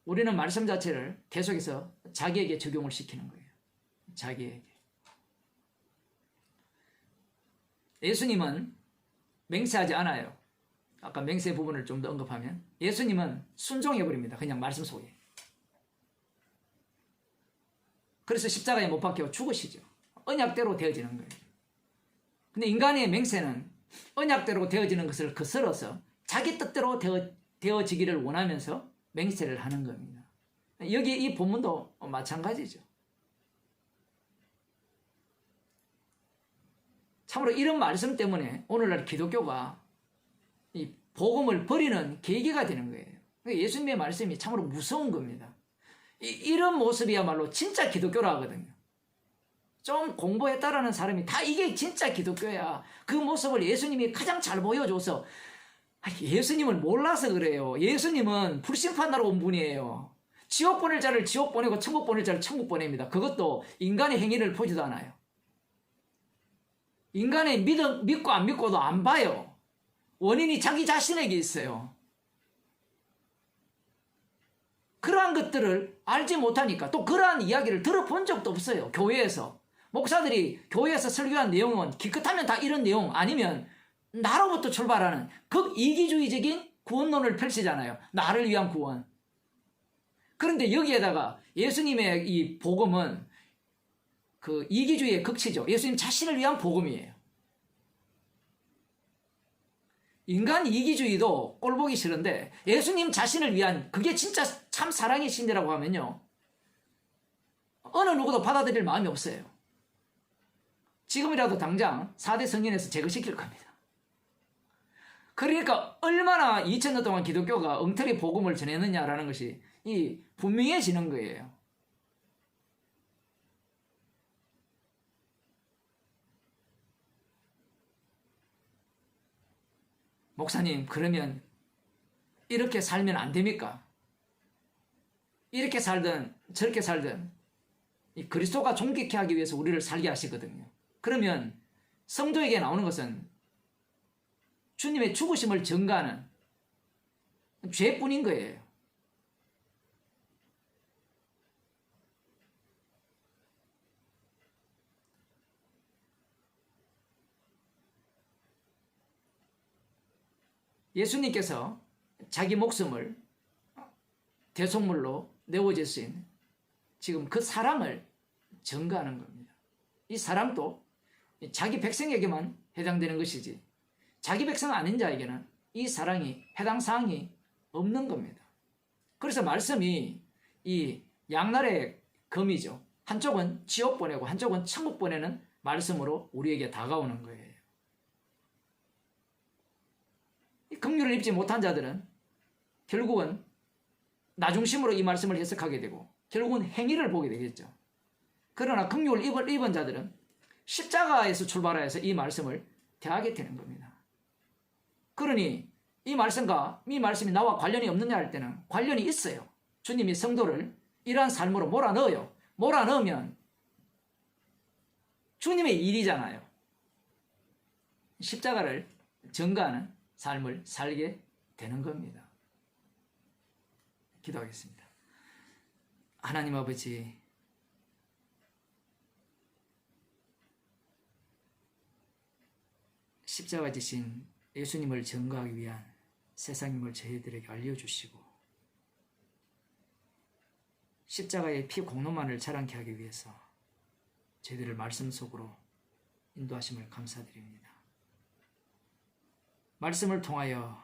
우리는 말씀 자체를 계속해서 자기에게 적용을 시키는 거예요. 자기에게. 예수님은 맹세하지 않아요. 아까 맹세 부분을 좀 더 언급하면 예수님은 순종해버립니다. 그냥 말씀 속에. 그래서 십자가에 못 박혀 죽으시죠. 언약대로 되어지는 거예요. 근데 인간의 맹세는 언약대로 되어지는 것을 거슬러서 자기 뜻대로 되어지기를 원하면서 맹세를 하는 겁니다. 여기 이 본문도 마찬가지죠. 참으로 이런 말씀 때문에 오늘날 기독교가 이 복음을 버리는 계기가 되는 거예요. 예수님의 말씀이 참으로 무서운 겁니다. 이런 모습이야말로 진짜 기독교라 하거든요. 좀 공부했다라는 사람이 다 이게 진짜 기독교야. 그 모습을 예수님이 가장 잘 보여줘서 예수님을 몰라서 그래요. 예수님은 불심판하러 온 분이에요. 지옥 보낼 자를 지옥 보내고 천국 보낼 자를 천국 보냅니다. 그것도 인간의 행위를 보지도 않아요. 인간의 믿고 안 믿고도 안 봐요. 원인이 자기 자신에게 있어요. 그러한 것들을 알지 못하니까 또 그러한 이야기를 들어본 적도 없어요. 교회에서. 목사들이 교회에서 설교한 내용은 기껏하면 다 이런 내용 아니면 나로부터 출발하는 극이기주의적인 구원론을 펼치잖아요. 나를 위한 구원. 그런데 여기에다가 예수님의 이 복음은 그 이기주의의 극치죠. 예수님 자신을 위한 복음이에요. 인간 이기주의도 꼴보기 싫은데 예수님 자신을 위한 그게 진짜 참 사랑의 신이라고 하면요. 어느 누구도 받아들일 마음이 없어요. 지금이라도 당장 4대 성인에서 제거시킬 겁니다. 그러니까 얼마나 2000년 동안 기독교가 엉터리 복음을 전했느냐라는 것이 분명해지는 거예요. 목사님, 그러면 이렇게 살면 안 됩니까? 이렇게 살든 저렇게 살든 이 그리스도가 존귀케 하기 위해서 우리를 살게 하시거든요. 그러면 성도에게 나오는 것은 주님의 죽으심을 전가하는 죄뿐인 거예요. 예수님께서 자기 목숨을 대속물로 내어주신 지금 그 사랑을 전가하는 겁니다. 이 사랑도 자기 백성에게만 해당되는 것이지 자기 백성 아닌 자에게는 이 사랑이 해당 사항이 없는 겁니다. 그래서 말씀이 이 양날의 검이죠. 한쪽은 지옥 보내고 한쪽은 천국 보내는 말씀으로 우리에게 다가오는 거예요. 긍휼을 입지 못한 자들은 결국은 나 중심으로 이 말씀을 해석하게 되고 결국은 행위를 보게 되겠죠. 그러나 긍휼을 입은 자들은 십자가에서 출발해서 이 말씀을 대하게 되는 겁니다. 그러니 이 말씀이 나와 관련이 없느냐 할 때는 관련이 있어요. 주님이 성도를 이러한 삶으로 몰아넣어요. 몰아넣으면 주님의 일이잖아요. 십자가를 전가하는 삶을 살게 되는 겁니다. 기도하겠습니다. 하나님 아버지, 십자가 지신 예수님을 전가하기 위한 세상임을 저희들에게 알려주시고 십자가의 피 공로만을 자랑케 하기 위해서 저희들을 말씀 속으로 인도하심을 감사드립니다. 말씀을 통하여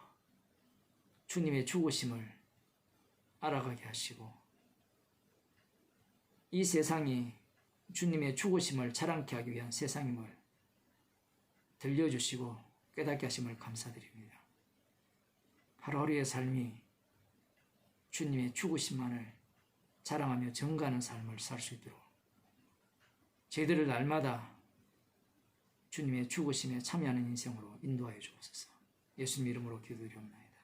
주님의 죽으심을 알아가게 하시고 이 세상이 주님의 죽으심을 자랑케 하기 위한 세상임을 들려주시고 깨닫게 하심을 감사드립니다. 하루하루의 삶이 주님의 죽으심만을 자랑하며 증거하는 삶을 살 수 있도록 저희들을 날마다 주님의 죽으심에 참여하는 인생으로 인도하여 주옵소서. 예수님 이름으로 기도드리옵나이다.